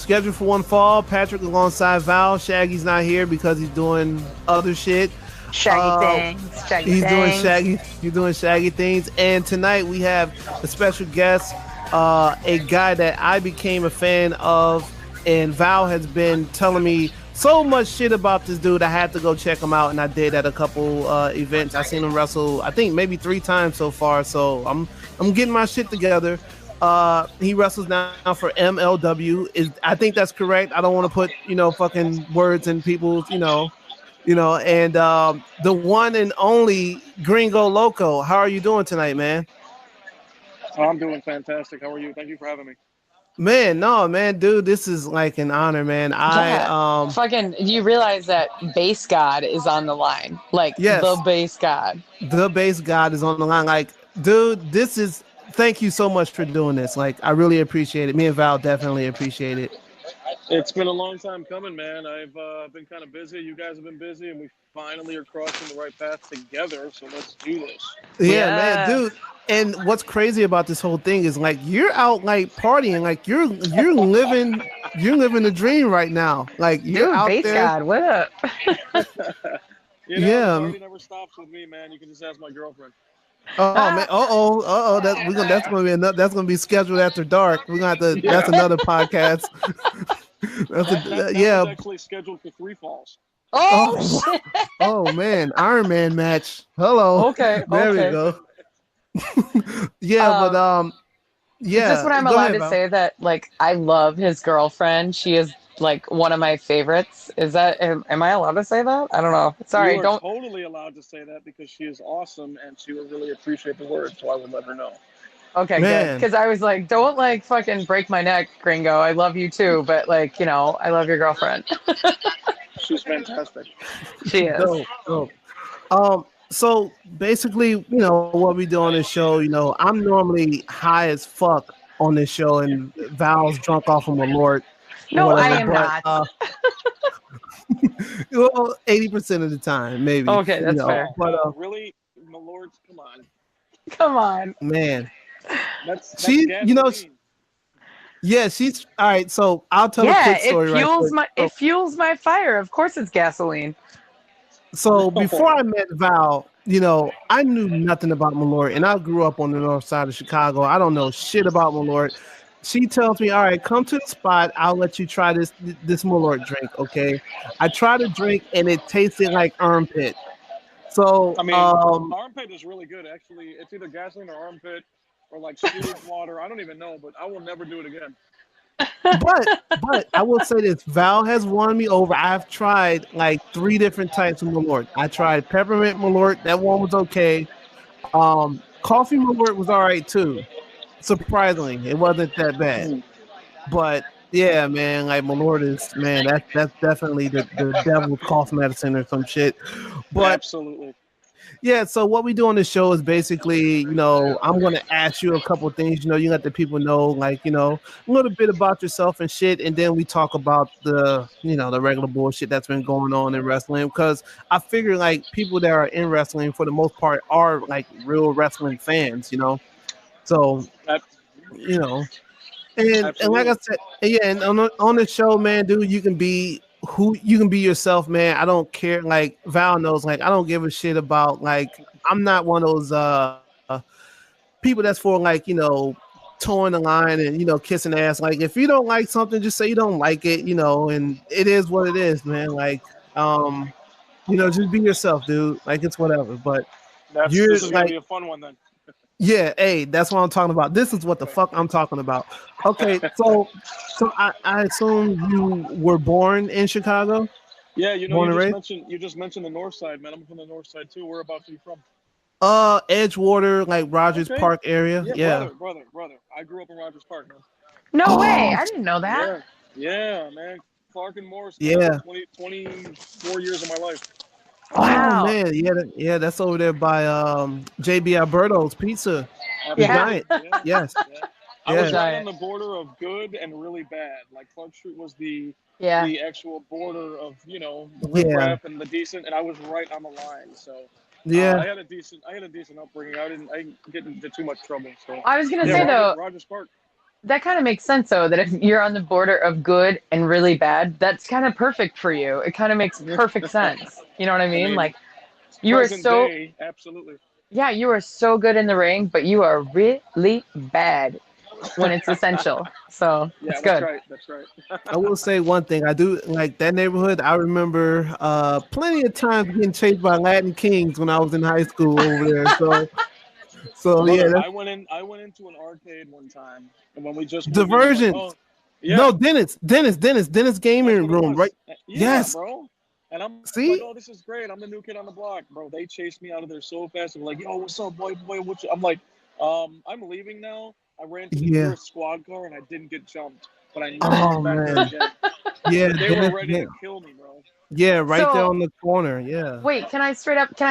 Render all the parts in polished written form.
Scheduled for one fall. Patrick alongside Val. Shaggy's not here because he's doing other shit. Shaggy things. Shaggy He's doing things. Shaggy. He's doing Shaggy things. And tonight we have a special guest, a guy that I became a fan of, and Val has been telling me so much shit about this dude. I had to go check him out, and I did at a couple events. I seen him wrestle, I think maybe 3 times so far. So I'm getting my shit together. He wrestles now for MLW. I think that's correct. I don't want to put fucking words in people's and the one and only Gringo Loco. How are you doing tonight, man? I'm doing fantastic. How are you? Thank you for having me. Man, no, man, dude, this is like an honor, man. Fucking, you realize that Base God is on the line? Like, Yes, the Base God. the base god is on the line. Like, dude, this is. Thank you so much for doing this. Like, I really appreciate it. Me and Val definitely appreciate it. It's been a long time coming, man. I've been kind of busy. You guys have been busy, and we finally are crossing the right path together. So let's do this. Yeah, man, dude. And what's crazy about this whole thing is like you're out like partying, like you're living the dream right now. Like you're Dude, out Base there. God, what up? Yeah. The party never stops with me, man. You can just ask my girlfriend. Oh man! That's gonna be scheduled after dark. We're gonna have to. Yeah. That's another podcast. That Yeah. was actually scheduled for 3 falls. Oh, shit. Oh man! Iron Man match. Hello. Okay. There we go. Yeah, but yeah. Just when I'm go allowed ahead, to Val. say that, like, I love his girlfriend. She is, like, one of my favorites. Is that, am I allowed to say that? I don't know. Sorry, You are don't. totally allowed to say that because she is awesome and she would really appreciate the word. So I would let her know. Okay, Man. good. Because I was like, don't, like, fucking break my neck, Gringo. I love you too, but, like, I love your girlfriend. She's fantastic. She is. Dope. So basically, what we do on this show, I'm normally high as fuck on this show, and Val's drunk off of Malort. No, I am not. Well, 80% of the time, maybe. Okay, that's fair. But Really, my lord, come on. Come on. man, That's she, gasoline. yeah, she's all right. So I'll tell a Yeah, quick story. it fuels my fire. Of course, it's gasoline. So before I met Val, I knew nothing about Malort, and I grew up on the north side of Chicago. I don't know shit about Malort. She tells me, "All right, come to the spot. I'll let you try this Malort drink." Okay, I tried a drink, and it tasted like armpit. So I mean, armpit is really good. Actually, it's either gasoline or armpit or like sweet water. I don't even know, but I will never do it again. but I will say this: Val has won me over. I've tried like 3 different types of Malort. I tried peppermint Malort. That one was okay. Coffee Malort was all right too. Surprisingly, it wasn't that bad. But yeah, man, like Malort is, man, that's definitely the devil's cough medicine or some shit. But Absolutely. yeah, so what we do on the show is basically, I'm going to ask you a couple of things. You let the people know, like, a little bit about yourself and shit. And then we talk about the regular bullshit that's been going on in wrestling. Because I figure, like, people that are in wrestling, for the most part, are, like, real wrestling fans, So, and like I said, yeah, and on the show, man, dude, you can be yourself, man. I don't care. Like Val knows, like I don't give a shit about like I'm not one of those people that's for like towing the line and kissing ass. Like if you don't like something, just say you don't like it, and it is what it is, man. Like just be yourself, dude. Like it's whatever. But this is gonna be a fun one then. Yeah, hey, that's what I'm talking about. This is what the fuck I'm talking about. Okay, so I assume you were born in Chicago? Yeah, you just mentioned the north side, man. I'm from the north side too. Whereabouts are you from? Edgewater, like Rogers Park area. Yeah. Brother. I grew up in Rogers Park, man. No way. I didn't know that. Yeah, man. Clark and Morris. Yeah. 24 years of my life. Wow. Oh man, yeah, that's over there by JB Alberto's Pizza. The Giant. Yeah. Yes. Yeah. I was right on the border of good and really bad. Like Clark Street was the actual border of the riffraff and the decent, and I was right on the line. So I had a decent upbringing. I didn't get into too much trouble. So I was gonna say though, Rogers Park. That kind of makes sense, though, that if you're on the border of good and really bad, that's kind of perfect for you. It kind of makes perfect sense. You know what I I mean? mean, Like, you are present so, day, absolutely. yeah, you are so good in the ring, but you are really bad when it's essential. So Yeah, it's that's good. right. That's right. I will say one thing. I do like that neighborhood. I remember plenty of times getting chased by Latin Kings when I was in high school over there. So yeah, Brother, that's I went into an arcade one time, and when we just moved in, I'm like, diversion. oh, No, yeah, Dennis that's gaming what it room, right? was. Yeah, Yes. bro. And I'm like, See? oh, this is great. I'm the new kid on the block, bro. They chased me out of there so fast. And were like, yo, what's up, boy? What's up? I'm like, I'm leaving now. I ran to the Yeah. nearest squad car and I didn't get jumped, but I never Oh went back there man. again. Yeah, But they were Dennis. ready Yeah, to kill me, bro. yeah, right there So, on the corner. Yeah. wait, can I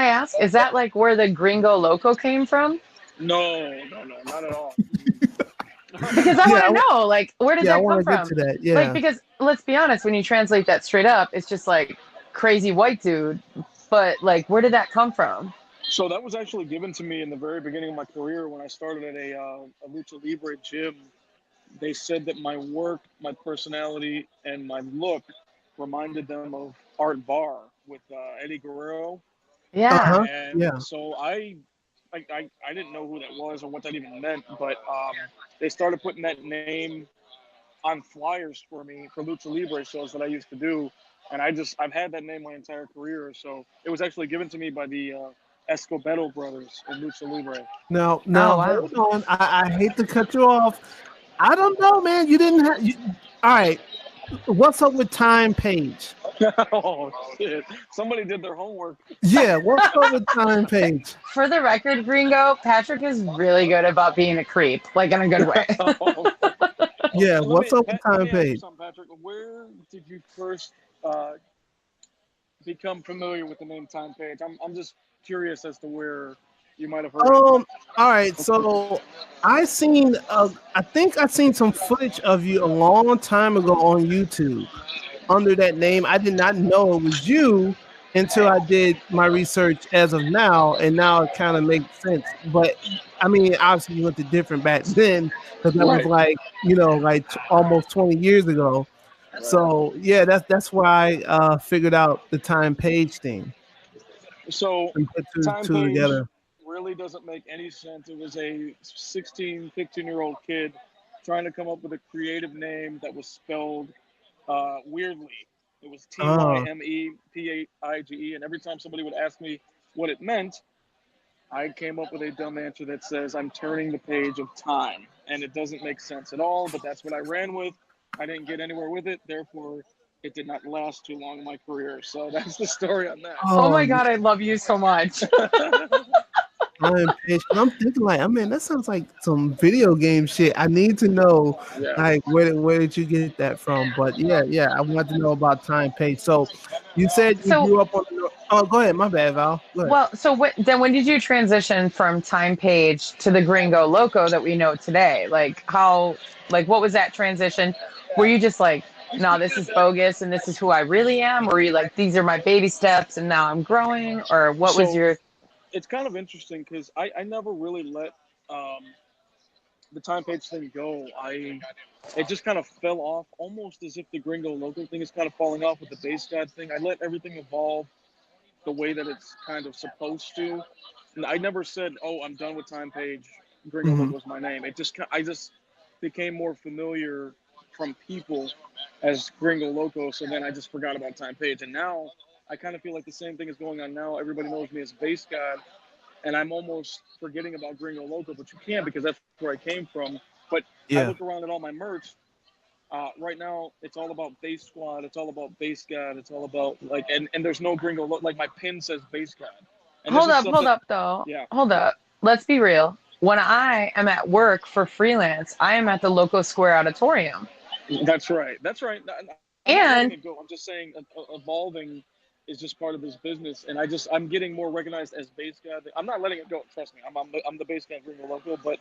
ask, is that like where the Gringo Loco came from? No, not at all. Because I Yeah, want to know, like, where did yeah, I that want come to get from? to that. Like, Yeah. because let's be honest, when you translate that straight up, it's just like crazy white dude. But like, where did that come from? So that was actually given to me in the very beginning of my career when I started at a lucha libre gym. They said that my work, my personality, and my look reminded them of Art Barr with Eddie Guerrero. Yeah. Uh-huh. And Yeah. so I didn't know who that was or what that even meant, but they started putting that name on flyers for me for lucha libre shows that I used to do, and I've had that name my entire career. So it was actually given to me by the Escobedo brothers in lucha libre. Oh, Now, wow. hold on. I hate to cut you off. I don't know, man. You didn't have. All right. What's up with Time Page? Oh shit! Somebody did their homework. Yeah. What's up with Time Page? For the record, Gringo, Patrick is really good about being a creep, like in a good way. Oh, Yeah. so What's up with let Time me ask you Page? something, Patrick. Where did you first uh, become familiar with the name Time Page? I'm just curious as to where you might have heard it. All right. So I think I seen some footage of you a long time ago on YouTube under that name. I did not know it was you until I did my research as of now, and now it kind of makes sense. But I mean, obviously you went to different back then because that was Right. like almost 20 years ago. So yeah, that's why I figured out the Time Page thing So and put Time two Page together. really doesn't make any sense. It was a 16, 15-year-old kid trying to come up with a creative name that was spelled weirdly. It was Oh, Tymepeaige, and every time somebody would ask me what it meant, I came up with a dumb answer that says I'm turning the page of time, and it doesn't make sense at all. But that's what I ran with. I didn't get anywhere with it, therefore, it did not last too long in my career. So that's the story on Oh oh, my God, I love you so much. that. Time Page. 'Cause I'm thinking like, I mean, that sounds like some video game shit. I need to know Yeah. like where did you get that from? But yeah, I want to know about Time Page. So you said you So, grew up on the oh go ahead, my bad, Val. Go ahead. well, so then when did you transition from Time Page to the Gringo Loco that we know today? Like, what was that transition? Were you just like, no, this is bogus and this is who I really am? Or were you like, these are my baby steps and now I'm growing? Or what was So your, it's kind of interesting because I never really let um, the time page thing go. It just kind of fell off, almost as if the Gringo Loco thing is kind of falling off with the base god thing. I let everything evolve the way that it's kind of supposed to. And I never said, "Oh, I'm done with time page. Gringo Mm-hmm. Loco is my name." I just became more familiar from people as Gringo Loco. So then I just forgot about time page, and now I kind of feel like the same thing is going on now. Everybody knows me as base god, and I'm almost forgetting about Gringo Loco, but you can't because that's where I came from. But I Yeah. look around at all my merch. Right now, it's all about Base Squad. It's all about Base God. It's all about and there's no Gringo Loco. Like my pin says Base God, and this is hold something. up though. Yeah, Hold up. Let's be real. When I am at work for freelance, I am at the Loco Square Auditorium. that's right. That's right. I'm not letting And it go. I'm just saying evolving is just part of this business, and I'm getting more recognized as Base God. I'm not letting it go. Trust me. I'm the Base God Gringo Loco, but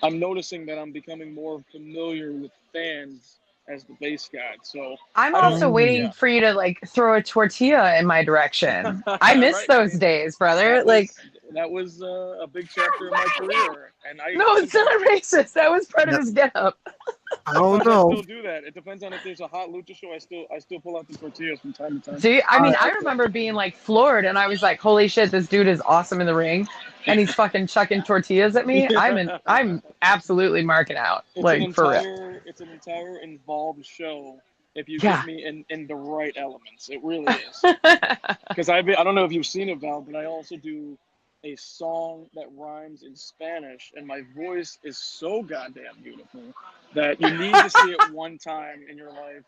I'm noticing that I'm becoming more familiar with fans as the base god. So I'm I don't, also Mm. waiting yeah, for you to like throw a tortilla in my direction. I miss right. I those mean, days, brother. that Like, was that was a big chapter of my career, and I no, it's sometimes not racist. That was part of Now, his get up. I don't Sometimes I know. still do that. It depends on if there's a hot lucha show. I still pull out the tortillas from time to time. See, I All mean, right. I remember being like floored, and I was like, "Holy shit, this dude is awesome in the ring," and he's fucking chucking tortillas at me. Yeah. I'm absolutely marking out, It's an like for real. entire involved show if you get Yeah. me in the right elements. It really is. Because I don't know if you've seen it, Val, but I also do a song that rhymes in Spanish, and my voice is so goddamn beautiful that you need to see it one time in your life.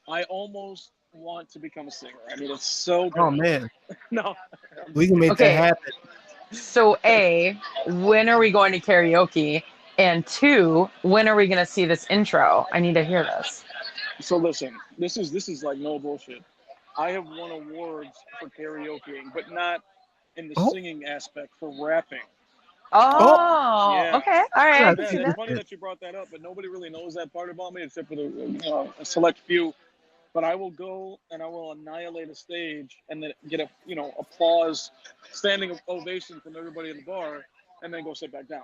I almost want to become a singer. I mean, it's so Oh good. man, No, I'm we just can kidding. make that Okay, happen. so A, when are we going to karaoke? And two, when are we going to see this intro? I need to hear this. So listen, this is like no bullshit. I have won awards for karaokeing, but not in the Oh, singing aspect, for rapping. oh, Oh, Yeah. okay. All I right, I gotta can Man, see see it's this that. funny shit. that you brought that up, but nobody really knows that part about me except for a select few. But I will go and I will annihilate a stage and then get a applause, standing ovation from everybody in the bar, and then go sit back down.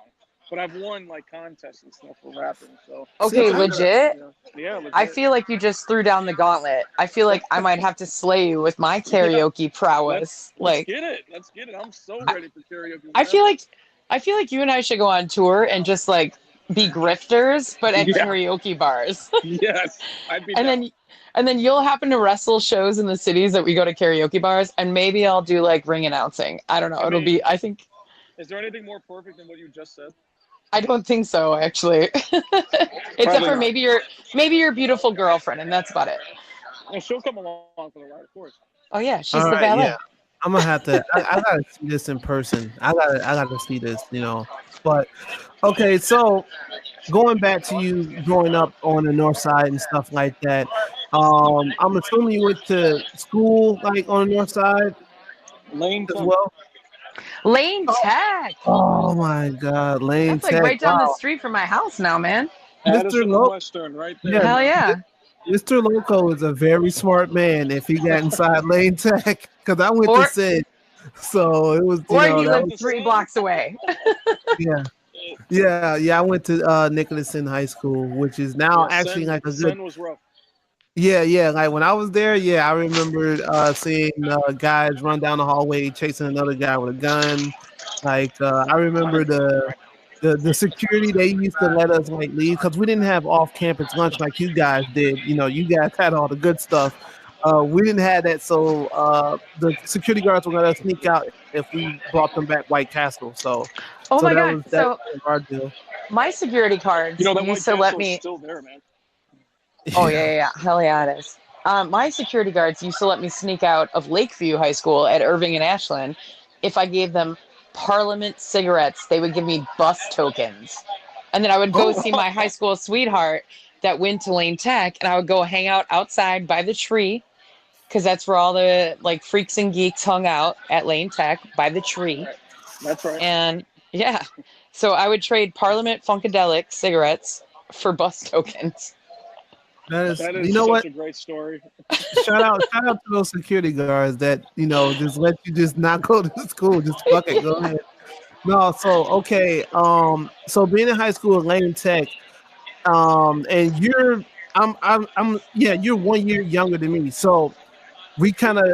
But I've won like contests and stuff for rapping, so See, Okay, it's interesting. legit. Yeah, I legit. feel like you just threw down the gauntlet. I feel like I might have to slay you with my Yeah, karaoke let's prowess. let's Like, get it. Let's get it. I'm so I, ready for karaoke I feel whenever. like I feel like you and I should go on tour and just like be grifters, but at Yeah. karaoke bars. Yes, I'd be and down. then you'll happen to wrestle shows in the cities that we go to karaoke bars, and maybe I'll do like ring announcing. I don't know. I It'll mean, be. I think. is there anything more perfect than what you just said? I don't think so, actually. Except Probably for not. maybe your beautiful girlfriend, and that's about it. And she'll come along for the ride, of course. Oh yeah, All she's the right, yeah. valet. I'm gonna have to. I gotta see this in person. I gotta see this. But okay, so going back to you growing up on the north side and stuff like that. I'm assuming you went to school like on the north side Lane as 10. well. Lane Oh, Tech. oh my God, Lane That's like Tech. right down the Wow, street from my house now, man. Mr. Addison and Lo. Western, right there, Yeah, Hell bro. yeah. Mr. Loco is a very smart man. If he got inside Lane Tech, because I went to Or Sid, so it was or he that Went was lived to 3 blocks Sid. away. yeah. Yeah, I went to Nicholson High School, which is now Yeah, actually Sen like a good. Sen was rough. Yeah. Like when I was there, yeah, I remember seeing guys run down the hallway chasing another guy with a gun. Like I remember the security, they used to let us like leave because we didn't have off campus lunch like you guys did. You guys had all the good stuff. We didn't have that, so the security guards were gonna sneak out if we brought them back White Castle. So Oh that my was god. that So was our deal. my security cards That used White to let Castle is me. still there, man. Oh yeah, Yeah. yeah, yeah. Hell yeah, it is. My security guards used to let me sneak out of Lakeview High School at Irving and Ashland. If I gave them Parliament cigarettes, they would give me bus tokens. And then I would go Oh, see my high school sweetheart that went to Lane Tech, and I would go hang out outside by the tree because that's where all the like freaks and geeks hung out at Lane Tech by the tree. Right. That's right. And yeah, so I would trade Parliament Funkadelic cigarettes for bus tokens. that is. That You is know such what? a great story. Shout out to those security guards that just let you just not go to school. Just fuck it, go ahead. No, so okay. So being in high school at Lane Tech, and yeah, you're 1 year younger than me. So we kind of,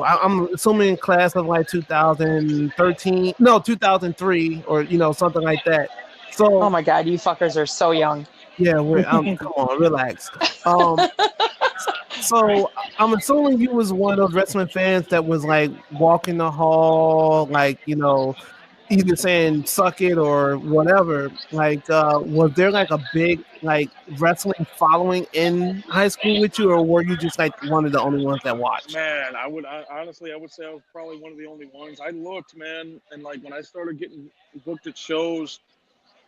I'm assuming in class of like 2013, no, 2003, or something like that. Oh So my god, you fuckers are so young. yeah, come on, relax. Um, so I'm assuming you was one of those wrestling fans that was like walking the hall, like either saying "suck it" or whatever. Like, was there like a big like wrestling following in high school with you, or were you just like one of the only ones that watched? Man, honestly, I would say I was probably one of the only ones. I looked, man, and like when I started getting booked at shows,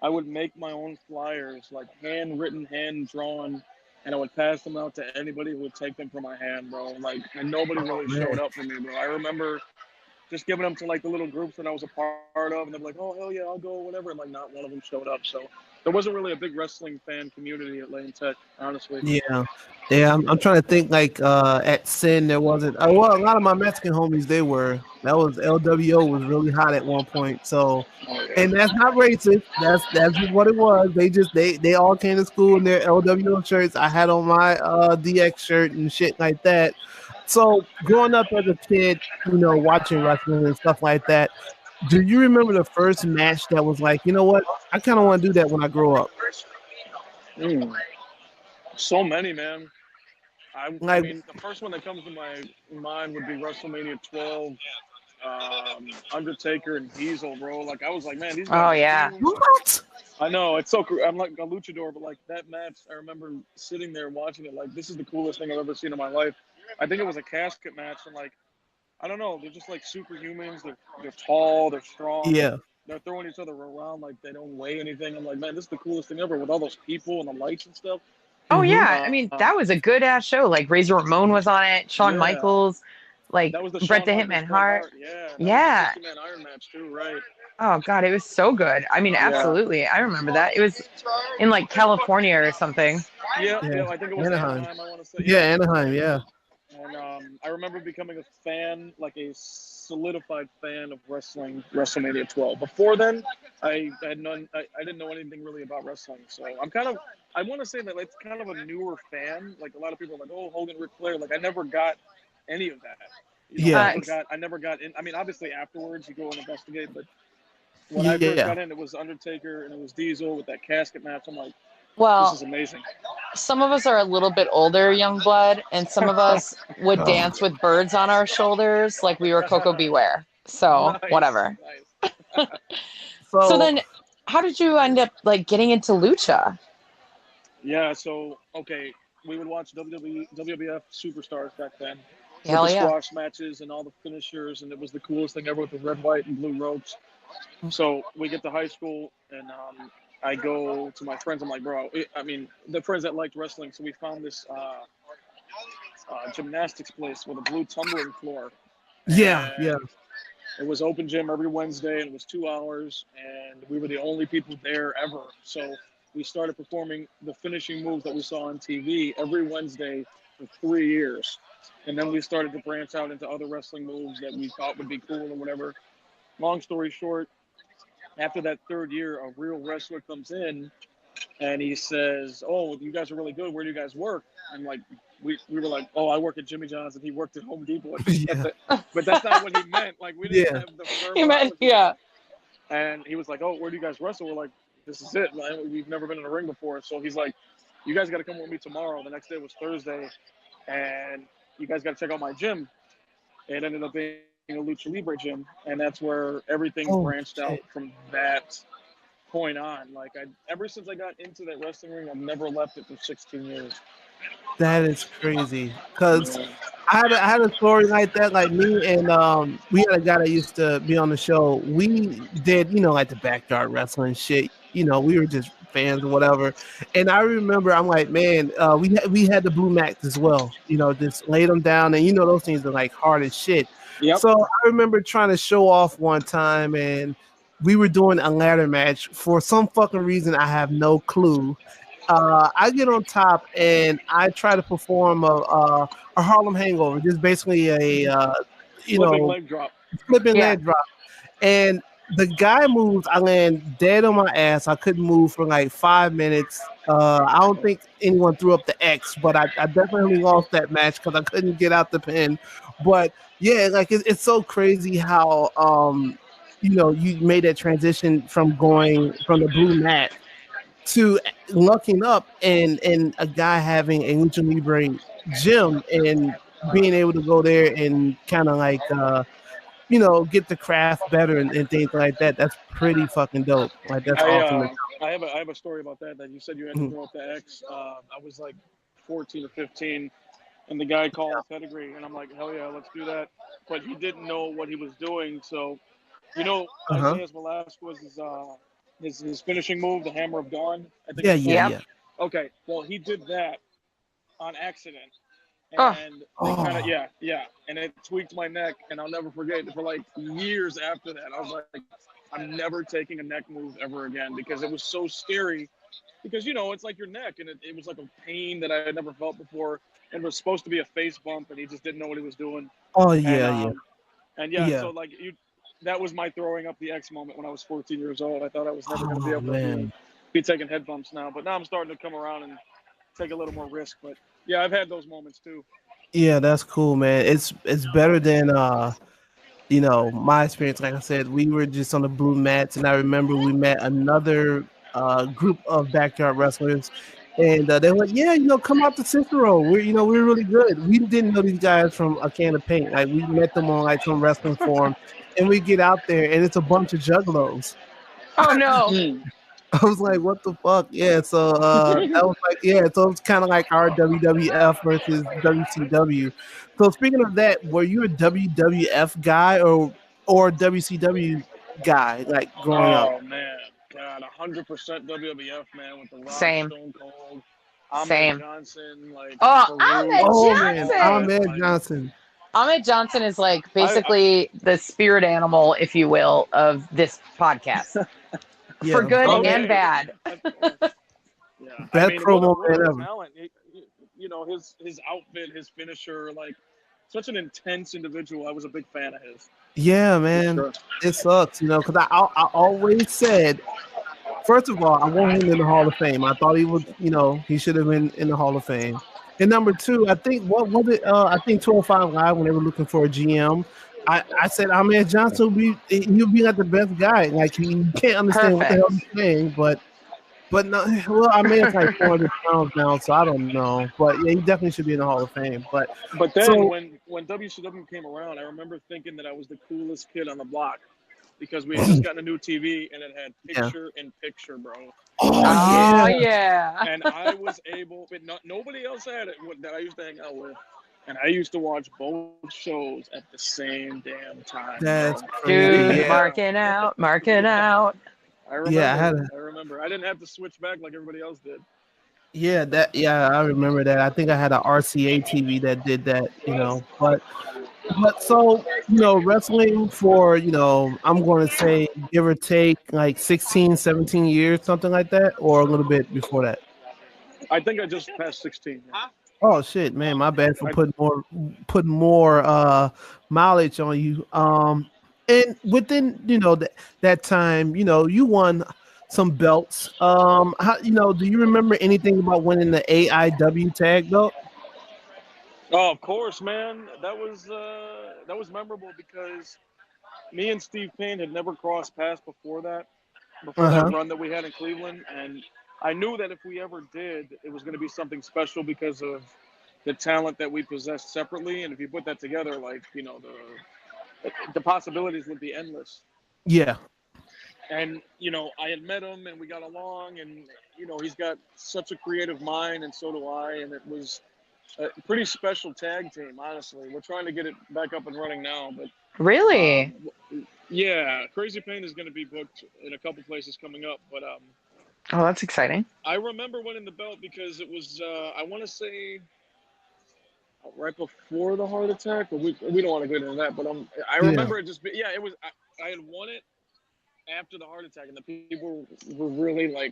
I would make my own flyers, like handwritten, hand drawn, and I would pass them out to anybody who would take them from my hand, bro. Like, and nobody Oh really man, showed up for me, bro. I remember just giving them to like the little groups that I was a part of, and they're like, "Oh hell yeah, I'll go," whatever, and like not one of them showed up. So there wasn't really a big wrestling fan community at Lane Tech, honestly. Yeah, yeah. I'm trying to think. Like at Sin, there wasn't. Well, a lot of my Mexican homies, they were. That was LWO was really hot at one point. So, Oh yeah. and that's not racist. That's just what it was. They all came to school in their LWO shirts. I had on my DX shirt and shit like that. So growing up as a kid, watching wrestling and stuff like that. Do you remember the first match that was like, you know what? I kind of want to do that when I grow up. Mm. So many, man. I Like, mean, the first one that comes to my mind would be WrestleMania 12, Undertaker and Diesel, bro. Like, I was like, man, these guys Oh are yeah. huge. what? I know, it's so cool. I'm like a luchador, but like that match, I remember sitting there watching it, like, this is the coolest thing I've ever seen in my life. I think it was a casket match, and like, I don't know, they're just like superhumans. They're tall, they're strong. Yeah. They're throwing each other around like they don't weigh anything. I'm like, man, this is the coolest thing ever with all those people and the lights and stuff. Oh Hmm. yeah. I mean, that was a good ass show. Like Razor Ramon was on it, Shawn Yeah, Michaels, like that was the Bret Shawn the Michaels Hitman Bret Hart. Hart. Yeah, that was the Yeah. 60-man Iron match too, right? Oh God, it was so good. I mean, Yeah, absolutely. I remember that. It was in like California or something. yeah, Yeah. yeah. I think it was Anaheim. Anaheim. I want to say, Yeah, yeah, Anaheim. right. Yeah. And I remember becoming a fan, like a solidified fan of wrestling, WrestleMania 12. Before then, I had none. I didn't know anything really about wrestling. So I'm kind of. I want to say that it's kind of a newer fan. Like a lot of people are like, oh, Hogan, Ric Flair. Like I never got any of that. I Yeah. never got. I never got in. I mean, obviously afterwards you go and investigate, but when I first Yeah. got in, it was Undertaker and it was Diesel with that casket match. I'm like, this Well, is amazing. some of us are a little bit older, young blood, and some of us would Oh. dance with birds on our shoulders like we were Coco Beware. So, Nice, whatever. nice. So So then how did you end up like getting into lucha? Yeah, so okay, we would watch WWE, WWF Superstars back then with the Hell yeah. squash matches and all the finishers, and it was the coolest thing ever with the red, white, and blue ropes. So we get to high school, and I go to my friends. I'm like, bro, I mean, the friends that liked wrestling. So we found this gymnastics place with a blue tumbling floor, yeah, yeah. and it was open gym every Wednesday, and it was 2 hours, and we were the only people there ever. So we started performing the finishing moves that we saw on TV every Wednesday for 3 years. And then we started to branch out into other wrestling moves that we thought would be cool or whatever. Long story short, after that third year, a real wrestler comes in and he says, "Oh, you guys are really good. Where do you guys work?" And like we were like, "Oh, I work at Jimmy John's," and he worked at Home Depot. Yeah. But that's not what he meant. Like we didn't Yeah. have the You meant, terminology yeah. yet. And he was like, "Oh, where do you guys wrestle?" We're like, "This is it. Man. We've never been in a ring before." So he's like, "You guys got to come with me tomorrow." The next day was Thursday, and you guys got to check out my gym. It ended up being a Lucha Libre gym, and that's where everything Oh branched out shit. from that point on. Like ever since I got into that wrestling ring, I've never left it for 16 years. That is crazy. Cause Yeah. I had a story like that. Like me and we had a guy that used to be on the show. We did, like the backyard wrestling shit. We were just fans or whatever. And I remember I'm like, man, we had the Blue Max as well. Just laid them down, and those things are like hard as shit. Yep. So I remember trying to show off one time, and we were doing a ladder match for some fucking reason. I have no clue. I get on top and I try to perform a Harlem Hangover, just basically a you Flipping know leg drop. flipping Yeah. leg drop. And the guy moves, I land dead on my ass. I couldn't move for like 5 minutes. I don't think anyone threw up the X, but I definitely lost that match because I couldn't get out the pin. But yeah, like it's so crazy how you made that transition from going from the blue mat to looking up and a guy having a lucha libre gym and being able to go there and kind of like get the craft better and things like that. That's pretty fucking dope. Like that's I awesome. uh, I have a story about that. That you said you had to Mhm. throw up the X. I was like 14 or 15, and the guy called a pedigree, and I'm like, hell yeah, let's do that. But he didn't know what he was doing, so Uh-huh. Isaiah Velasquez's his finishing move, the Hammer of Dawn, I think Yeah, it's yeah, called. Yep. yeah. Okay, well he did that on accident, Oh, and they kind of Oh, and it tweaked my neck, and I'll never forget it for like years after that. I was like, I'm never taking a neck move ever again because it was so scary. Because it's like your neck, and it was like a pain that I had never felt before, and it was supposed to be a face bump, and he just didn't know what he was doing. Oh And yeah, yeah, and yeah, yeah. so like that was my throwing up the X moment when I was 14 years old. I thought I was never going to be Oh able to man. be taking head bumps now, but now I'm starting to come around and take a little more risk. But yeah, I've had those moments too. Yeah, that's cool, man. It's better than my experience. Like I said, we were just on the blue mats, and I remember we met another group of backyard wrestlers, and they were like, "Yeah, come out to Cicero. We're really good." We didn't know these guys from a can of paint. Like we met them on like some wrestling forum, and we get out there, and it's a bunch of juggalos. Oh no. Mm. I was like, what the fuck? Yeah, so that was like, yeah, so it's kind of like our WWF versus WCW. So speaking of that, were you a WWF guy or WCW guy, like growing up? Oh man, God, 100% WWF man with The Rock, Same. Stone Cold, Ahmed Same. Johnson, like Oh, Farouk, Ahmed Oh man, all that. Johnson. Ahmed Like Johnson. Ahmed Johnson is like I basically the spirit animal, if you will, of this podcast, for Yeah, good and okay, bad. yeah. I best mean, promo what man a ever. talent. His outfit, his finisher, like such an intense individual. I was a big fan of his Yeah, for man, sure. it sucks, because I always said, first of all, I want him in the Hall of Fame. I thought he would, he should have been in the Hall of Fame. And number two, I think what was it? I think 205 Live when they were looking for a GM. I said Ahmed Johnson he'll be like the best guy. Like you can't understand what the hell Perfect. he's saying, but no, well, I mean it's like 400 pounds now, so I don't know. But yeah, he definitely should be in the Hall of Fame. But But then so when WCW came around, I remember thinking that I was the coolest kid on the block because we had just gotten a new TV and it had yeah. picture in picture, bro. Oh Oh yeah, yeah. And I was able, but nobody else had it that I used to hang out with. And I used to watch both shows at the same damn time, bro. that's crazy. Dude, Yeah, Yeah, marking out, marking yeah. out. I yeah. I remember. had I remember. I didn't have to switch back like everybody else did. Yeah, I remember that. I think I had an RCA TV that did that. But so, wrestling for, I'm going to say give or take like 16, 17 years, something like that, or a little bit before that. I think I just passed 16. Yeah. Oh shit, man, my bad for I, putting more mileage on you. And within, that time, you won some belts. Do you remember anything about winning the AIW tag belt? oh, of course, man. That was memorable because me and Steve Payne had never crossed paths before that Uh-huh. run that we had in Cleveland, and I knew that if we ever did, it was going to be something special because of the talent that we possessed separately, and if you put that together, like the possibilities would be endless. Yeah. And I had met him, and we got along, and he's got such a creative mind, and so do I, and it was a pretty special tag team. Honestly, we're trying to get it back up and running now, but Really? um, yeah, Crazy Pain is going to be booked in a couple places coming up, but Oh, that's exciting. I remember winning the belt because it was I want to say right before the heart attack, but we don't want to go into that. But I Yeah. remember it just yeah, it was I had won it after the heart attack, and the people were really like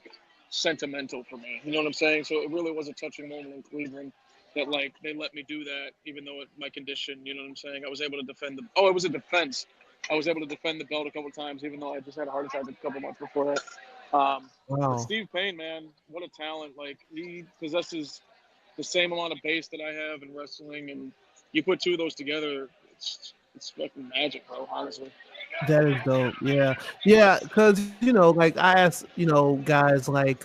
sentimental for me. You know what I'm saying? So it really was a touching moment in Cleveland that like they let me do that, even though my condition. You know what I'm saying? I was able to defend the. Oh, it was a defense. I was able to defend the belt a couple times, even though I just had a heart attack a couple months before that. But Wow. Steve Payne, man, what a talent! Like he possesses the same amount of base that I have in wrestling, and you put two of those together, it's fucking magic, bro. Honestly. That is dope. Yeah. Yeah, because like I ask, guys like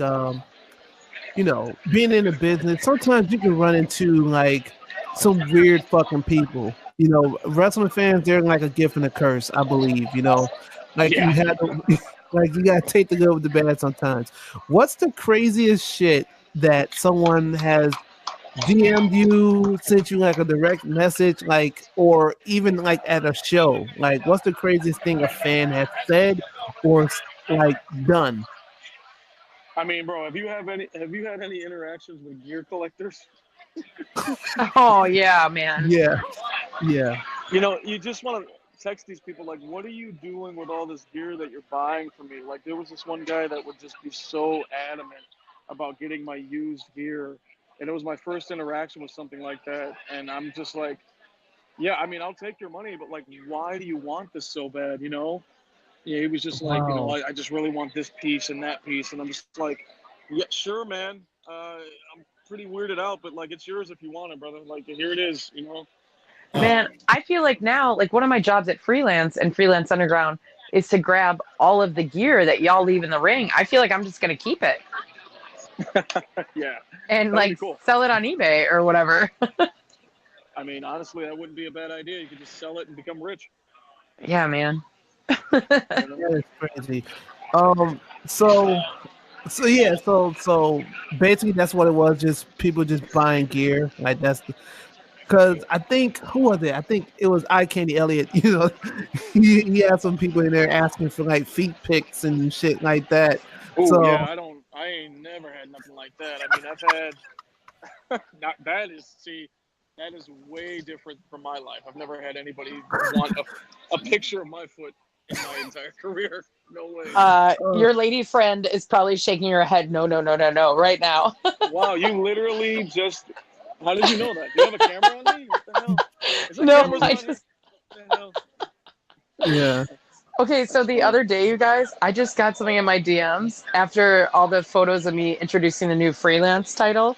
being in a business, sometimes you can run into like some weird fucking people. Wrestling fans, they're like a gift and a curse, I believe. Like you Yeah. had to, like you gotta take the good with the bad sometimes. What's the craziest shit that someone has DM'd you, sent you like a direct message, like, or even like at a show? Like, what's the craziest thing a fan has said or like done? I mean, bro, have you had any interactions with gear collectors? Oh yeah, man. Yeah, yeah, You just want to text these people like, what are you doing with all this gear that you're buying for me? Like, there was this one guy that would just be so adamant about getting my used gear, and it was my first interaction with something like that, and I'm just like, yeah, I mean, I'll take your money, but like, why do you want this so bad, you know? Yeah, he was just like, you know, Wow. I just really want this piece and that piece, and I'm just like, yeah, sure, man. I'm pretty weirded out, but like, it's yours if you want it, brother. Like, here it is, you know. Man, I feel like now, like one of my jobs at Freelance and Freelance Underground is to grab all of the gear that y'all leave in the ring. I feel like I'm just gonna keep it Yeah, and that would be like cool. sell it on eBay or whatever. I mean, honestly, that wouldn't be a bad idea. You could just sell it and become rich. Yeah, man. You know? That is crazy. Um, so so basically that's what it was. Just people just buying gear. Like that's because I think who was it? I think it was I Candy Elliott. You know, he had some people in there asking for like feet pics and shit like that. Oh So yeah, I ain't never had nothing like that. I mean, I've had not that is see, that is way different from my life. I've never had anybody want a picture of my foot in my entire career. No way. Your lady friend is probably shaking her head. No, no, no, no, no, right now. Wow, you literally just. How did you know that? Do you have a camera on me? What the hell? Is there No, cameras I around here? just. What the hell? yeah, Okay, so That's the funny. other day, you guys, I just got something in my DMs after all the photos of me introducing the new freelance title.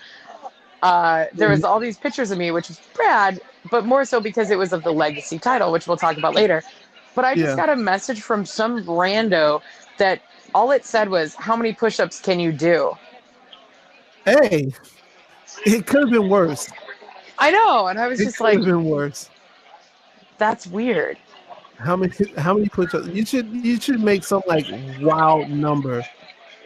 There was all these pictures of me, which was bad, but more so because it was of the legacy title, which we'll talk about later. But I just yeah. got a message from some rando that all it said was, "How many push-ups can you do?" Hey, it could have been worse. I know, and I was It just could like, have been worse. "That's weird." How many push-ups? You should make some like wild number,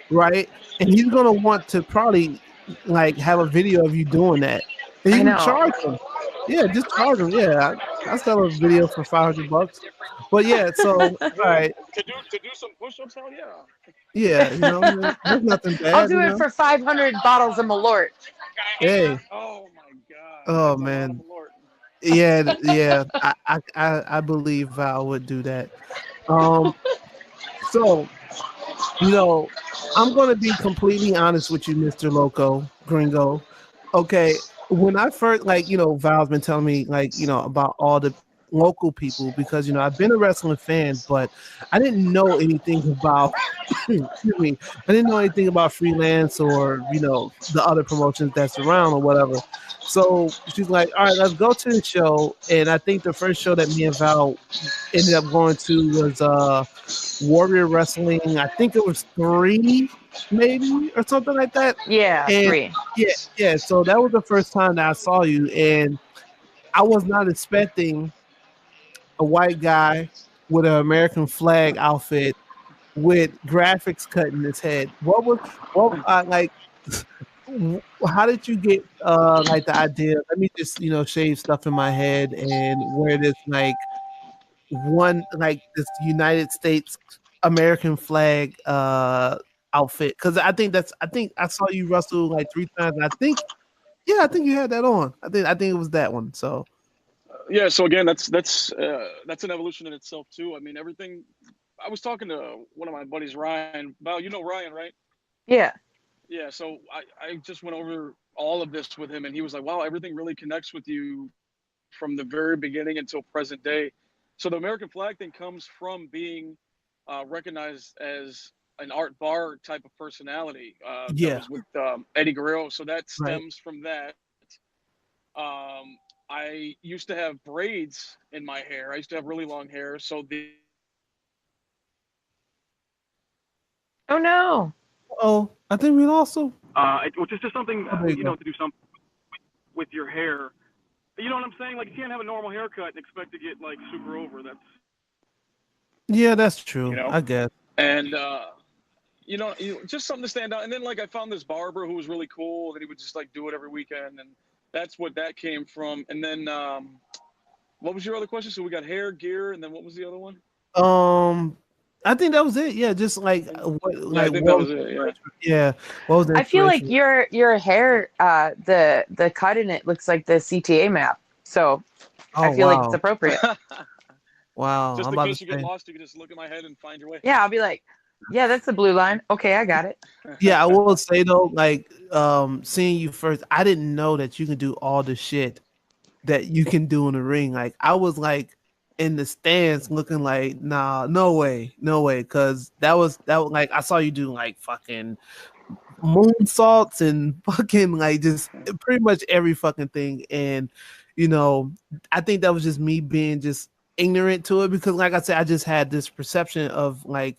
right? And he's gonna want to probably like have a video of you doing that, and you I can know. charge him. Yeah, just charge him. Yeah, I sell a video for $500. But yeah, so all Hey, right, to do some push-ups? Hell yeah. yeah, there's nothing I'll bad, do it for 500 bottles of Malort. Hey, Oh my God, oh that's a lot of man, Malort. yeah. I believe Val would do that. Um, so I'm going to be completely honest with you, Mr. Loco, Gringo. Okay, when I first, like, Val's been telling me, like, about all the local people because, I've been a wrestling fan, but I didn't know anything about, excuse me, I didn't know anything about freelance or, the other promotions that's around or whatever. So she's like, all right, let's go to the show. And I think the first show that me and Val ended up going to was Warrior Wrestling. I think it was 3, maybe, or something like that. Yeah, And 3. yeah, yeah. So that was the first time that I saw you, and I was not expecting a white guy with an American flag outfit with graphics cut in his head. What like? How did you get like the idea? Let me just shave stuff in my head and wear this this United States American flag outfit, because I think I saw you wrestle like 3 times. And I think you had that on. I think it was that one. So Yeah. So again, that's an evolution in itself too. I mean, everything. I was talking to one of my buddies, Ryan. Val, you know Ryan, right? Yeah. Yeah. So I just went over all of this with him, and he was like, "Wow, everything really connects with you from the very beginning until present day." So the American flag thing comes from being recognized as an art bar type of personality that yeah, was with Eddie Guerrero. So that right. stems from that. I used to have braids in my hair. I used to have really long hair. So the Oh no. Oh, I think we also. which is just something Oh, there you go. to do something with your hair. You know what I'm saying? Like you can't have a normal haircut and expect to get like super over. That's Yeah, that's you true. know. I guess. And just something to stand out. And then like I found this barber who was really cool that he would just like do it every weekend, and that's what that came from. And then what was your other question? So we got hair, gear, and then what was the other one? I think that was it. Yeah, just Yeah, I think that was it. Yeah. yeah, what was the I feel like inspiration? your hair, the cut in it looks like the CTA map. So I Oh feel like it's wow, appropriate. Wow, Just I'm in about to case you get say. lost, you can just look at my head and find your way. Yeah, I'll be like, yeah, that's the blue line. Okay, I got it. Yeah, I will say though, like seeing you first, I didn't know that you can do all the shit that you can do in the ring. Like I was like in the stands looking like, nah, no way, no way. Cause that was like I saw you do like fucking moonsaults and fucking like just pretty much every fucking thing. And you know, I think that was just me being just ignorant to it because like I said, I just had this perception of like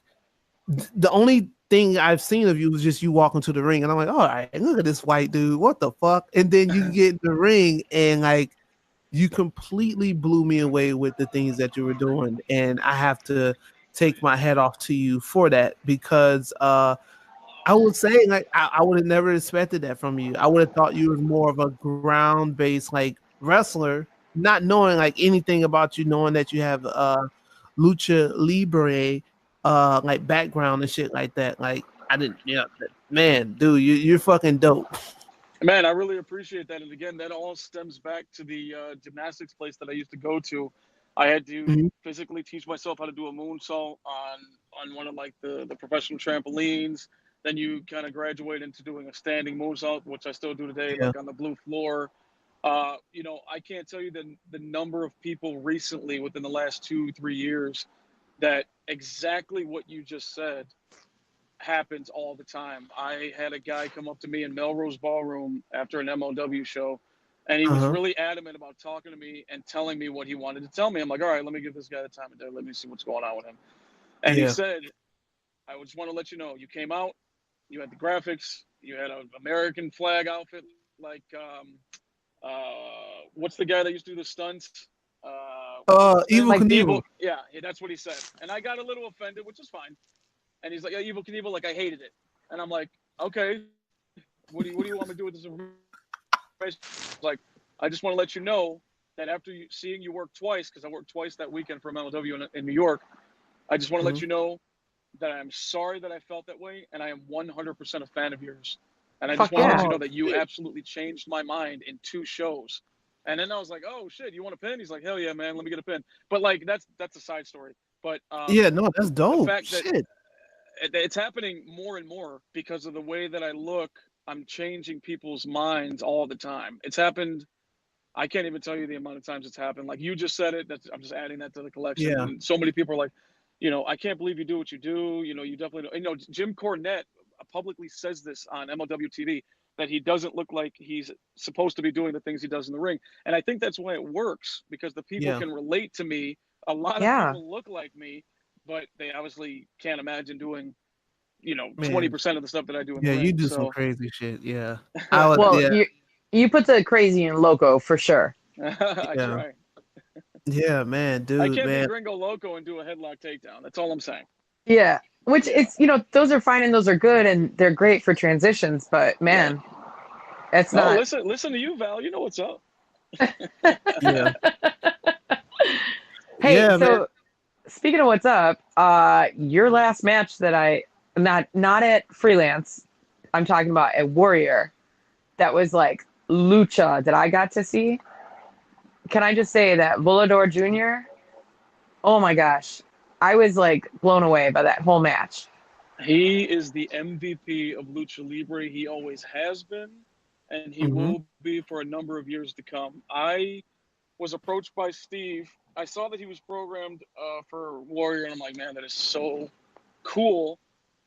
the only thing I've seen of you was just you walking to the ring, and I'm like, all right, look at this white dude, what the fuck? And then you get in the ring, and like you completely blew me away with the things that you were doing, and I have to take my head off to you for that because I would say like I would have never expected that from you. I would have thought you was more of a ground based like wrestler, not knowing like anything about you, knowing that you have lucha libre like background and shit like that. Like I didn't, yeah, man, dude, you're fucking dope. Man, I really appreciate that. And again, that all stems back to the gymnastics place that I used to go to. I had to Mhm. physically teach myself how to do a moonsault on one of like the professional trampolines. Then you kind of graduate into doing a standing moonsault, which I still do today, Yeah. like on the blue floor. I can't tell you the number of people recently within the last 2, 3 years that exactly what you just said happens all the time. I had a guy come up to me in Melrose Ballroom after an MLW show, and he was Uh-huh. really adamant about talking to me and telling me what he wanted to tell me. I'm like, all right, let me give this guy the time of day. Let me see what's going on with him. And he Yeah. said, I just want to let you know, you came out, you had the graphics, you had an American flag outfit, like what's the guy that used to do the stunts? What's his name? Evil Like, Knievel. Evil. Yeah, that's what he said. And I got a little offended, which is fine. And he's like, yeah, Evil Knievel, like I hated it. And I'm like, okay, what do you want me to do with this information? Like, I just want to let you know that after seeing you work twice, because I worked twice that weekend for MLW in New York, I just want to let Mhm. you know that I'm sorry that I felt that way, and I am 100% a fan of yours. And I just fuck want to let yeah. you Oh know that you shit. absolutely changed my mind in 2 shows. And then I was like, oh shit, you want a pin? He's like, hell yeah, man, let me get a pin. But like that's a side story. But Yeah, no, that's the dope. fact that Shit. it's happening more and more because of the way that I look. I'm changing people's minds all the time. It's happened. I can't even tell you the amount of times it's happened. Like you just said it. I'm just adding that to the collection. Yeah. And so many people are like, I can't believe you do what you do. You definitely don't. Jim Cornette publicly says this on MLW TV that he doesn't look like he's supposed to be doing the things he does in the ring. And I think that's why it works because the people Yeah. can relate to me. A lot of Yeah. people look like me, but they obviously can't imagine doing Man. 20% of the stuff that I do in the Yeah, you ring. do some So crazy shit. Yeah. I would, Well, yeah, you put the crazy in Loco for sure. I yeah. try. Yeah, man, I dude, can't be man. Gringo Loco and do a headlock takedown. That's all I'm saying. Yeah. Which Yeah. it's, those are fine and those are good and they're great for transitions, but Right. man, that's No, not. listen to you, Val. You know what's up. Yeah. Hey, Yeah, man. so speaking of what's up, your last match that I not at freelance, I'm talking about at Warrior, that was like lucha that I got to see. Can I just say that Volador Jr., oh my gosh, I was like blown away by that whole match. He is the MVP of Lucha Libre. He always has been, and he Hmm. will be for a number of years to come. I was approached by Steve. I saw that he was programmed for Warrior, and I'm like, man, that is so cool.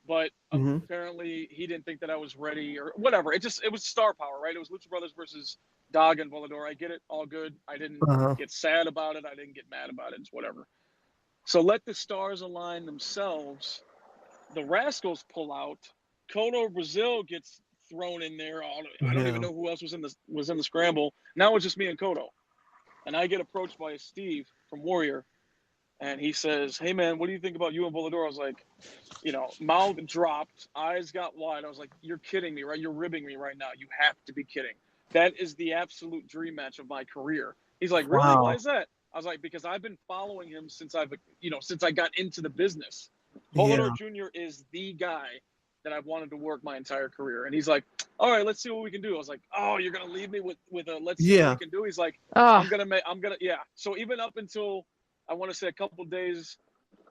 But Hmm. apparently, he didn't think that I was ready, or whatever. It was star power, right? It was Lucha Brothers versus Dog and Volador. I get it, all good. I didn't Uh-huh. get sad about it. I didn't get mad about it. It's whatever. So let the stars align themselves. The Rascals pull out. Kono Brazil gets thrown in there. I don't even Yeah. know who else was in the scramble. Now it's just me and Kono. And I get approached by Steve from Warrior, and he says, "Hey man, what do you think about you and Volador?" I was like, mouth dropped, eyes got wide. I was like, "You're kidding me, right? You're ribbing me right now. You have to be kidding. That is the absolute dream match of my career." He's like, "Really? Why Wow. is that?" I was like, "Because I've been following him since I got into the business. Yeah. Volador Jr. is the guy that I've wanted to work my entire career." And he's like, "All right, let's see what we can do." I was like, "Oh, you're gonna leave me with a let's see what we Yeah. can do?" He's like, Oh, I'm gonna yeah." So even up until I want to say a couple days.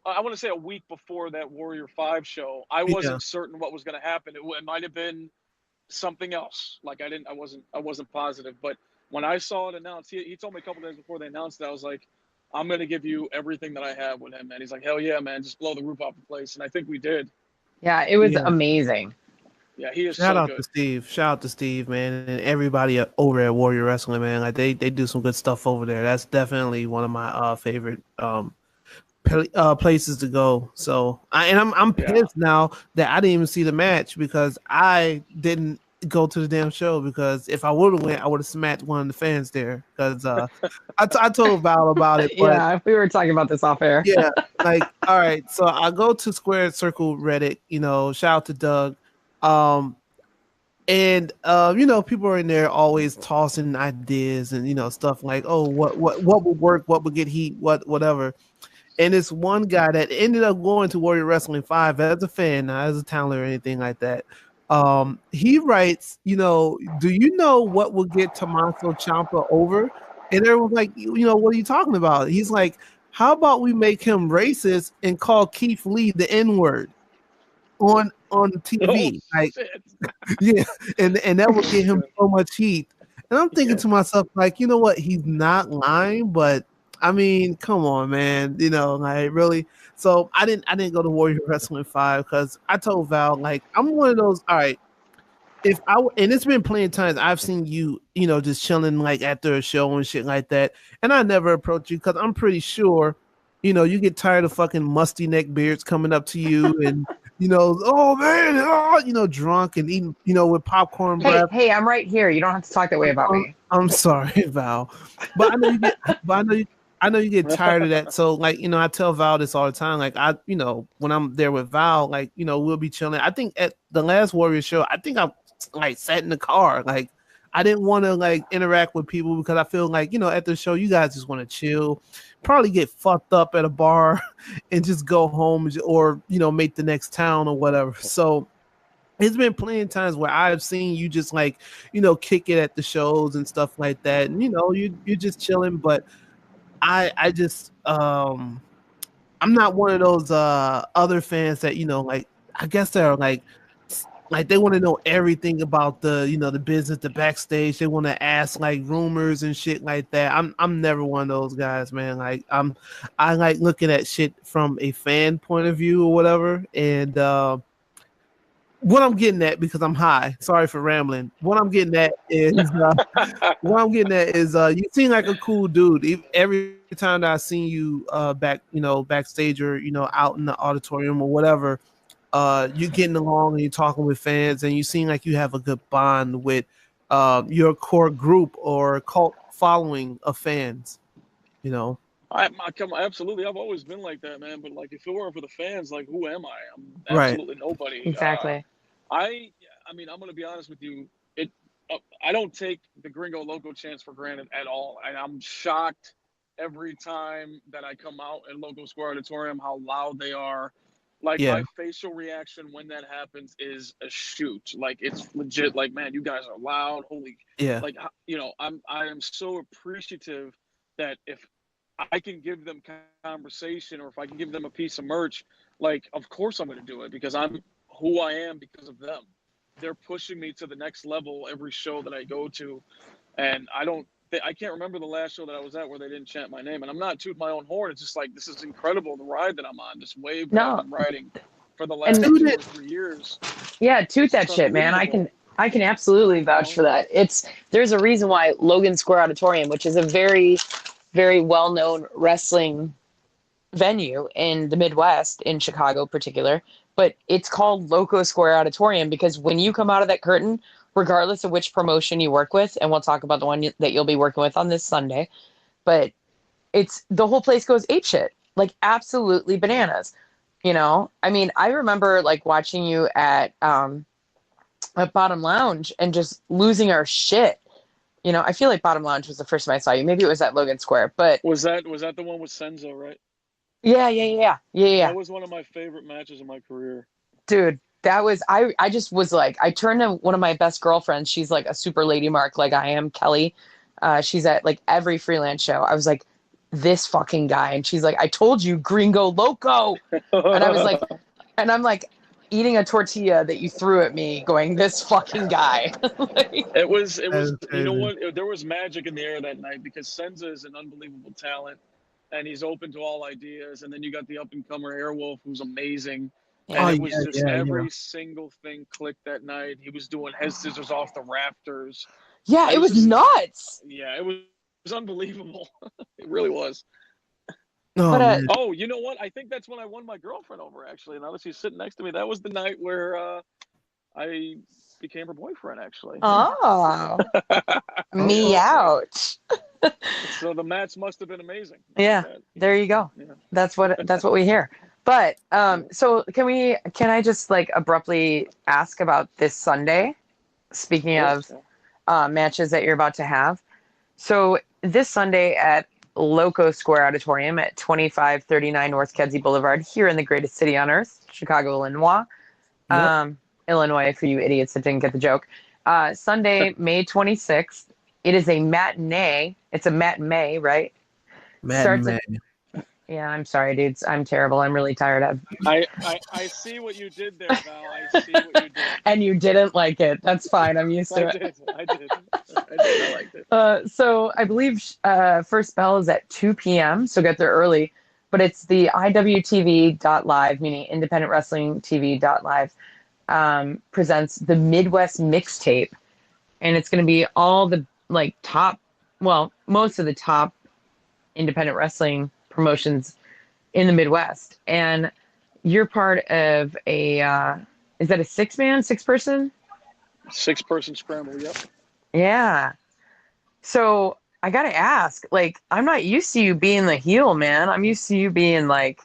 I want to say a week before that Warrior 5 show. I Yeah. wasn't certain what was going to happen. It might have been something else. Like I wasn't positive. But when I saw it announced, he told me a couple days before they announced it, I was like, I'm going to give you everything that I have with him, man. He's like, hell yeah, man, just blow the roof off the place. And I think we did. Yeah, it was Yeah. amazing. Yeah, he is Shout so out good. to Steve. Shout out to Steve, man, and everybody over at Warrior Wrestling, man. Like they do some good stuff over there. That's definitely one of my favorite places to go. So I'm Yeah. pissed now that I didn't even see the match because I didn't go to the damn show, because if I would have went, I would have smacked one of the fans there, because I told Val about it, but Yeah, we were talking about this off air. yeah, like, all right, so I go to Squared Circle Reddit, shout out to Doug. Um and people are in there always tossing ideas and stuff like, oh, what would work, what would get heat, whatever. And it's one guy that ended up going to Warrior Wrestling 5 as a fan, not as a talent or anything like that. He writes, do you know what will get Tommaso Ciampa over? And everyone's like, what are you talking about? He's like, how about we make him racist and call Keith Lee the N-word on TV? Oh, Like, shit. yeah, and that would get him so much heat. And I'm thinking to myself, like, you know what? He's not lying, but I mean, come on, man. Like, really. So I didn't go to Warrior Wrestling 5 because I told Val, like, I'm one of those. All right, and it's been plenty of times I've seen you, just chilling like after a show and shit like that, and I never approach you because I'm pretty sure, you get tired of fucking musty neck beards coming up to you and. Oh man, drunk and eating, with popcorn breath. Hey, I'm right here. You don't have to talk that way about me. I'm sorry, Val, but I know you get tired of that. So, like, I tell Val this all the time. Like, when I'm there with Val, like, we'll be chilling. I think at the last Warrior show, I think I like sat in the car. Like, I didn't want to like interact with people because I feel like, at the show, you guys just want to chill, probably get fucked up at a bar and just go home or, make the next town or whatever. So it's been plenty of times where I've seen you just like, kick it at the shows and stuff like that. And, you're just chilling. But I just, I'm not one of those other fans that, like, I guess they're like they want to know everything about the the business, the backstage. They want to ask like rumors and shit like that. I'm never one of those guys, man. Like I like looking at shit from a fan point of view or whatever. And what I'm getting at, because I'm high, sorry for rambling. What I'm getting at is you seem like a cool dude. Every time that I seen you backstage or out in the auditorium or whatever. You're getting along and you're talking with fans, and you seem like you have a good bond with your core group or cult following of fans. Absolutely. I've always been like that, man. But like, if it weren't for the fans, like, who am I? I'm Right. absolutely nobody. Exactly. I mean, I'm gonna be honest with you. I don't take the Gringo Loco chance for granted at all, and I'm shocked every time that I come out in Loco Square Auditorium how loud they are. Like, my facial reaction when that happens is a shoot. Like, it's legit. Like, man, you guys are loud. Holy, like, I am so appreciative that if I can give them conversation or if I can give them a piece of merch, like, of course I'm going to do it because I'm who I am because of them. They're pushing me to the next level every show that I go to, and I can't remember the last show that I was at where they didn't chant my name. And I'm not tooting my own horn. It's just like, this is incredible, the ride that I'm on, this wave that I've been riding for the last 2 or 3 years. Yeah, toot that shit, man. I can absolutely vouch for that. There's a reason why Logan Square Auditorium, which is a very, very well-known wrestling venue in the Midwest, in Chicago in particular, but it's called Loco Square Auditorium because when you come out of that curtain, regardless of which promotion you work with, and we'll talk about the one that you'll be working with on this Sunday, but the whole place goes apeshit, like absolutely bananas. I mean, I remember like watching you at Bottom Lounge and just losing our shit. I feel like Bottom Lounge was the first time I saw you. Maybe it was at Logan Square, but was that the one with Senzo, right? Yeah. That was one of my favorite matches of my career, dude. That was, I just was like, I turned to one of my best girlfriends. She's like a super lady mark, like I am, Kelly. She's at like every freelance show. I was like, this fucking guy. And she's like, I told you, Gringo Loco. And I was like, and I'm like eating a tortilla that you threw at me going, this fucking guy. Like, it was, you know crazy. what? There was magic in the air that night because Senza is an unbelievable talent and he's open to all ideas. And then you got the up and comer Airwolf, who's amazing. And Oh it yeah, was just yeah, yeah. every single thing clicked that night. He was doing head scissors off the rafters. yeah, it was just, nuts. yeah, it was unbelievable. It really was. Oh But man. Oh, you know what? I think that's when I won my girlfriend over, actually. Now that she's sitting next to me, that was the night where I became her boyfriend, actually. oh, me Okay. out. So the match must have been amazing. Yeah, there you go. Yeah. That's what we hear. But so can I just like abruptly ask about this Sunday? Speaking of matches that you're about to have. So this Sunday at Loco Square Auditorium at 2539 North Kedzie Boulevard here in the greatest city on earth, Chicago, Illinois. Yep. Illinois, for you idiots that didn't get the joke. Sunday, May 26th. It is a matinee. It's a matinee, right? Madden man. Yeah, I'm sorry, dudes. I'm terrible. I'm really tired. I see what you did there, Val. I see what you did. And you didn't like it. That's fine. I'm used to it. I did. I liked it. So I believe first bell is at 2 p.m. So get there early. But it's the IWTV.live, meaning Independent Wrestling TV.live, presents the Midwest Mixtape. And it's going to be all the like most of the top independent wrestling promotions in the Midwest. And you're part of is that a six person? 6-person scramble, yep. Yeah. So I got to ask, like, I'm not used to you being the heel, man. I'm used to you being like,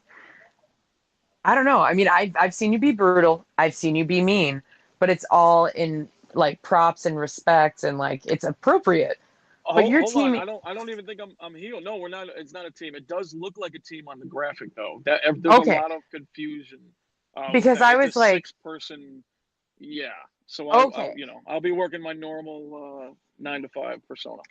I don't know. I mean, I've seen you be brutal. I've seen you be mean, but it's all in like props and respect and like it's appropriate. But your Hold team, on. I don't even think I'm heel. No, we're not. It's not a team. It does look like a team on the graphic, though. There's a okay. lot of confusion. Because I was it's a like 6-person. Yeah. So okay. I'll be working my normal 9 to 5 persona.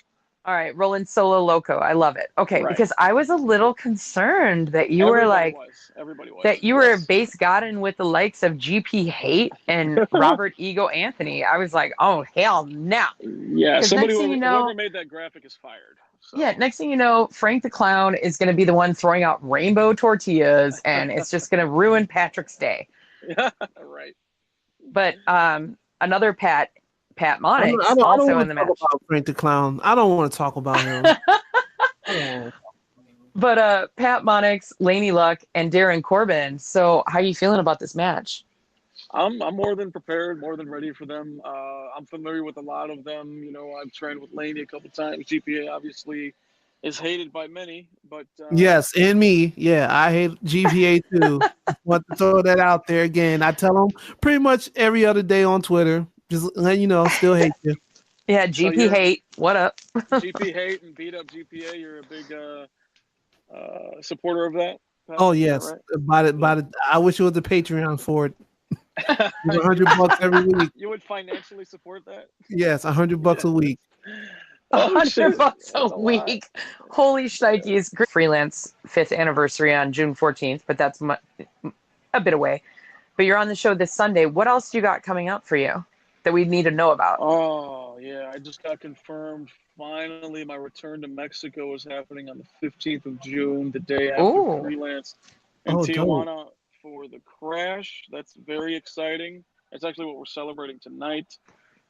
All right, rolling solo loco. I love it. Okay, Right. because I was a little concerned that you were like Everybody was. that you were base godding with the likes of GP Hate and Robert Ego Anthony. I was like, oh hell no. Yeah, whoever made that graphic is fired. So. Yeah, next thing you know, Frank the Clown is going to be the one throwing out rainbow tortillas, and it's just going to ruin Patrick's day. Yeah, right. But another Pat Monix I don't also want in the to talk match. about Frank the Clown. I don't want to talk about him. But Pat Monix, Laney Luck, and Darren Corbin. So how are you feeling about this match? I'm more than prepared, more than ready for them. I'm familiar with a lot of them. You know, I've trained with Laney a couple times. GPA obviously is hated by many, but yes, and me. Yeah, I hate GPA too. Want to throw that out there again. I tell them pretty much every other day on Twitter. Just let you know, still hate you. Yeah, GP Hate. What up? GP Hate and beat up GPA. You're a big supporter of that. Patrick, Oh yes, right? I wish it was the Patreon for it. $100 every week. You would financially support that? Yes, $100 a week. $100 a week. Holy shnikes. Freelance 5th anniversary on June 14th, but that's a bit away. But you're on the show this Sunday. What else you got coming up for you that we need to know about? Oh, yeah. I just got confirmed. Finally, my return to Mexico is happening on the 15th of June, the day after Freelance in Tijuana for the Crash. That's very exciting. That's actually what we're celebrating tonight.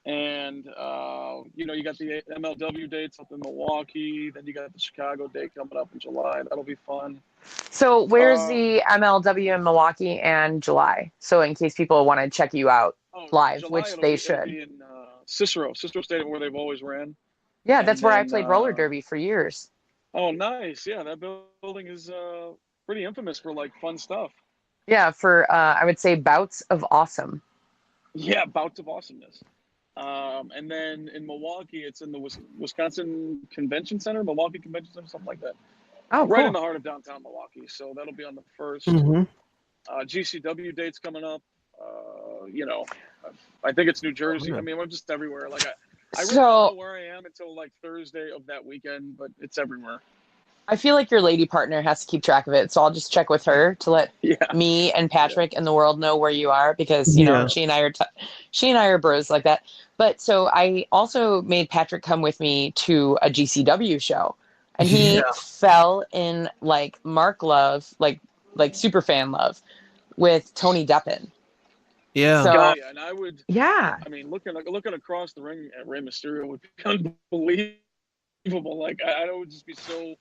And, you got the MLW dates up in Milwaukee. Then you got the Chicago date coming up in July. That'll be fun. So where's the MLW in Milwaukee and July? So in case people want to check you out live, July, which they should. It'll be in Cicero Stadium where they've always ran. Yeah, that's where I played roller derby for years. Oh, nice. Yeah, that building is pretty infamous for like fun stuff. Yeah, for I would say bouts of awesome. Yeah, bouts of awesomeness. And then in Milwaukee, it's in the Wisconsin Convention Center, Milwaukee Convention Center, something like that. Oh, right cool. in the heart of downtown Milwaukee. So that'll be on the 1st. Mm-hmm. GCW dates coming up. I think it's New Jersey. I mean, we're just everywhere. Like I really don't know where I am until like Thursday of that weekend, but it's everywhere. I feel like your lady partner has to keep track of it, so I'll just check with her to let Yeah. me and Patrick and the world know where you are, because Yeah. she and I are bros like that. But so I also made Patrick come with me to a GCW show, and Yeah. he fell in like Mark love, like super fan love with Tony Deppen. Yeah. So And I would, yeah, I mean, looking across the ring at Rey Mysterio would be unbelievable. Like I would just be so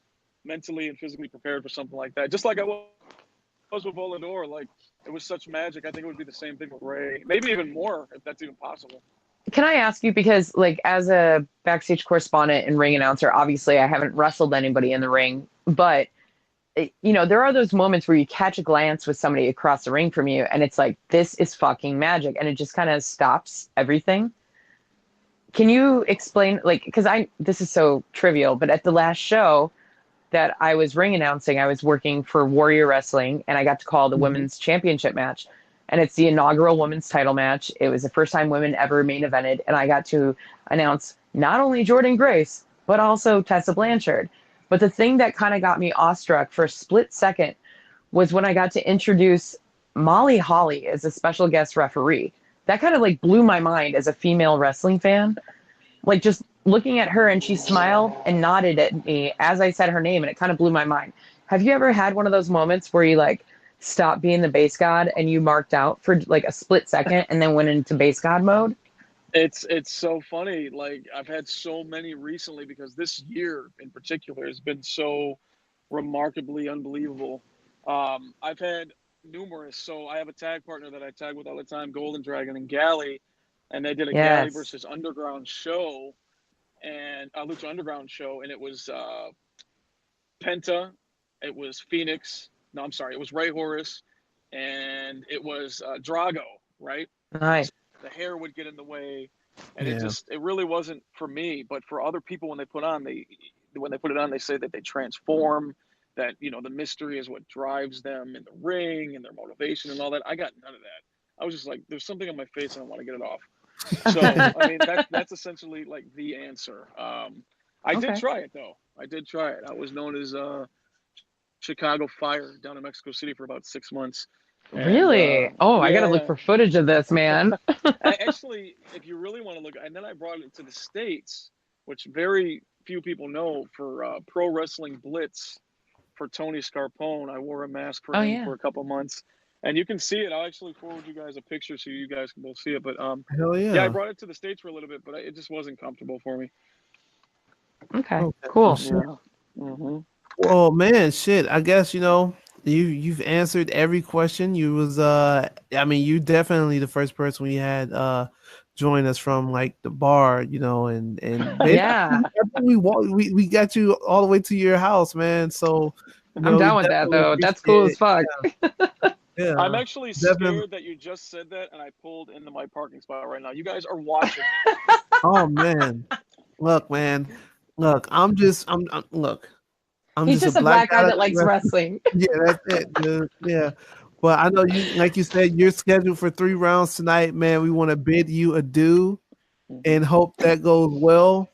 mentally and physically prepared for something like that. Just like I was with Volador, like it was such magic. I think it would be the same thing with Ray, maybe even more if that's even possible. can I ask you, because like as a backstage correspondent and ring announcer, obviously I haven't wrestled anybody in the ring, but there are those moments where you catch a glance with somebody across the ring from you, and it's like, this is fucking magic, and it just kind of stops everything. Can you explain, like, because this is so trivial, but at the last show that I was ring announcing, I was working for Warrior Wrestling, and I got to call the Mhm. women's championship match. And it's the inaugural women's title match. It was the first time women ever main evented, and I got to announce not only Jordan Grace, but also Tessa Blanchard. But the thing that kind of got me awestruck for a split second was when I got to introduce Molly Holly as a special guest referee. That kind of like blew my mind as a female wrestling fan. Like just looking at her, and she smiled and nodded at me as I said her name, and it kind of blew my mind. Have you ever had one of those moments where you like stopped being the base god and you marked out for like a split second and then went into base god mode? It's so funny. Like I've had so many recently because this year in particular has been so remarkably unbelievable. I've had numerous. So I have a tag partner that I tag with all the time, Golden Dragon and Galley, and they did a Galley Yes. versus Underground show and a Lucha Underground show, and it was Penta, it was Phoenix. No, I'm sorry, it was Ray Horus, and it was Drago. Right, Nice. the hair would get in the way, and Yeah. it really wasn't for me. But for other people, when they put it on, they say that they transform. That the mystery is what drives them in the ring and their motivation and all that. I got none of that. I was just like, there's something on my face and I want to get it off. So I mean, that's essentially like the answer. I did Okay. try it though. I did try it. I was known as Chicago Fire down in Mexico City for about 6 months. And Really? Oh, I gotta look yeah, for footage of this, man. actually, if you really want to look, and then I brought it to the States, which very few people know, for Pro Wrestling Blitz for Tony Scarpone. I wore a mask for Oh him yeah. for a couple months, and you can see it. I'll actually forward you guys a picture so you guys can both see it. But Hell yeah, I yeah. brought it to the States for a little bit, but it just wasn't comfortable for me. Okay. Okay. Well, Cool. shit. Yeah. Mm-hmm. Well, man, shit. I guess you've answered every question. You was I mean, you definitely the first person we had join us from like the bar, and basically Yeah, we got you all the way to your house, man. So I'm we down with that definitely though. That's appreciate cool as it. fuck. I'm Yeah, actually definitely. scared that you just said that, and I pulled into my parking spot right now. You guys are watching. Oh man, look, man, look. Look. I'm He's just a just a black black guy guy. that likes wrestling. Yeah, that's it, dude. Yeah. But I know you, like you said, you're scheduled for 3 rounds tonight, man. We want to bid you adieu Mm-hmm. and hope that goes well.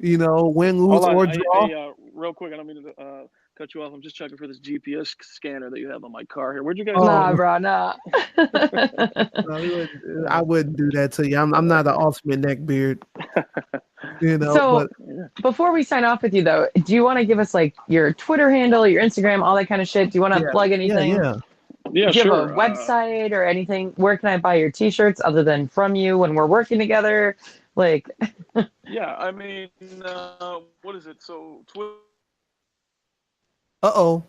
Win, lose, Hold on, or draw. real quick. I don't mean to cut you off. I'm just checking for this GPS scanner that you have on my car here. Where'd you guys Oh, Nah, go? bro, nah. no, I wouldn't do that to you. I'm not an ultimate neckbeard, So but Yeah, before we sign off with you though, do you want to give us like your Twitter handle, your Instagram, all that kind of shit? Do you want to yeah, plug yeah, anything? yeah. yeah, Do you have a sure. website or anything? Where can I buy your t-shirts other than from you when we're working together? Like, Yeah, I mean, what is it? So Twitter. Uh-oh.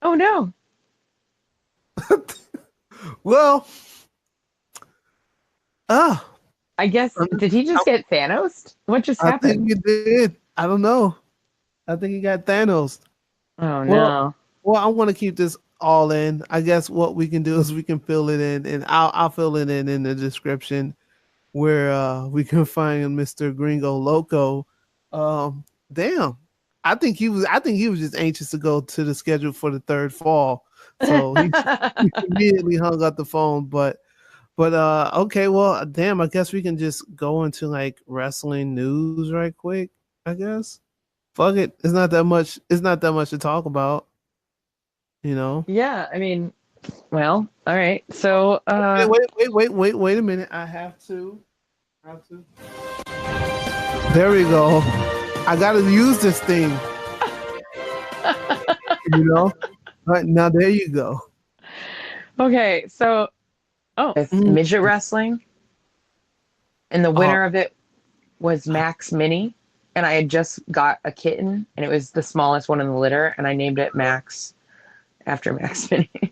oh no. Well, ah, I guess, I'm- did he just get Thanos? What just I think happened? you did. I don't know. I think he got Thanos. Oh Well, no. Well, I want to keep this all in. I guess what we can do is we can fill it in, and I'll fill it in the description where we can find Mr. Gringo Loco. Damn, I think he was just anxious to go to the schedule for the third fall, so he immediately hung up the phone. But okay, well, damn, I guess we can just go into like wrestling news right quick. I guess. fuck it. It's not that much. It's not that much to talk about. You know. Yeah, I mean, well, all right. So, Wait a minute. I have to. There we go. I gotta use this thing. You know. All right, now there you go. okay, so with Mm. midget wrestling, and the Oh, winner of it was Max Mini, and I had just got a kitten, and it was the smallest one in the litter, and I named it Max after Max Mini in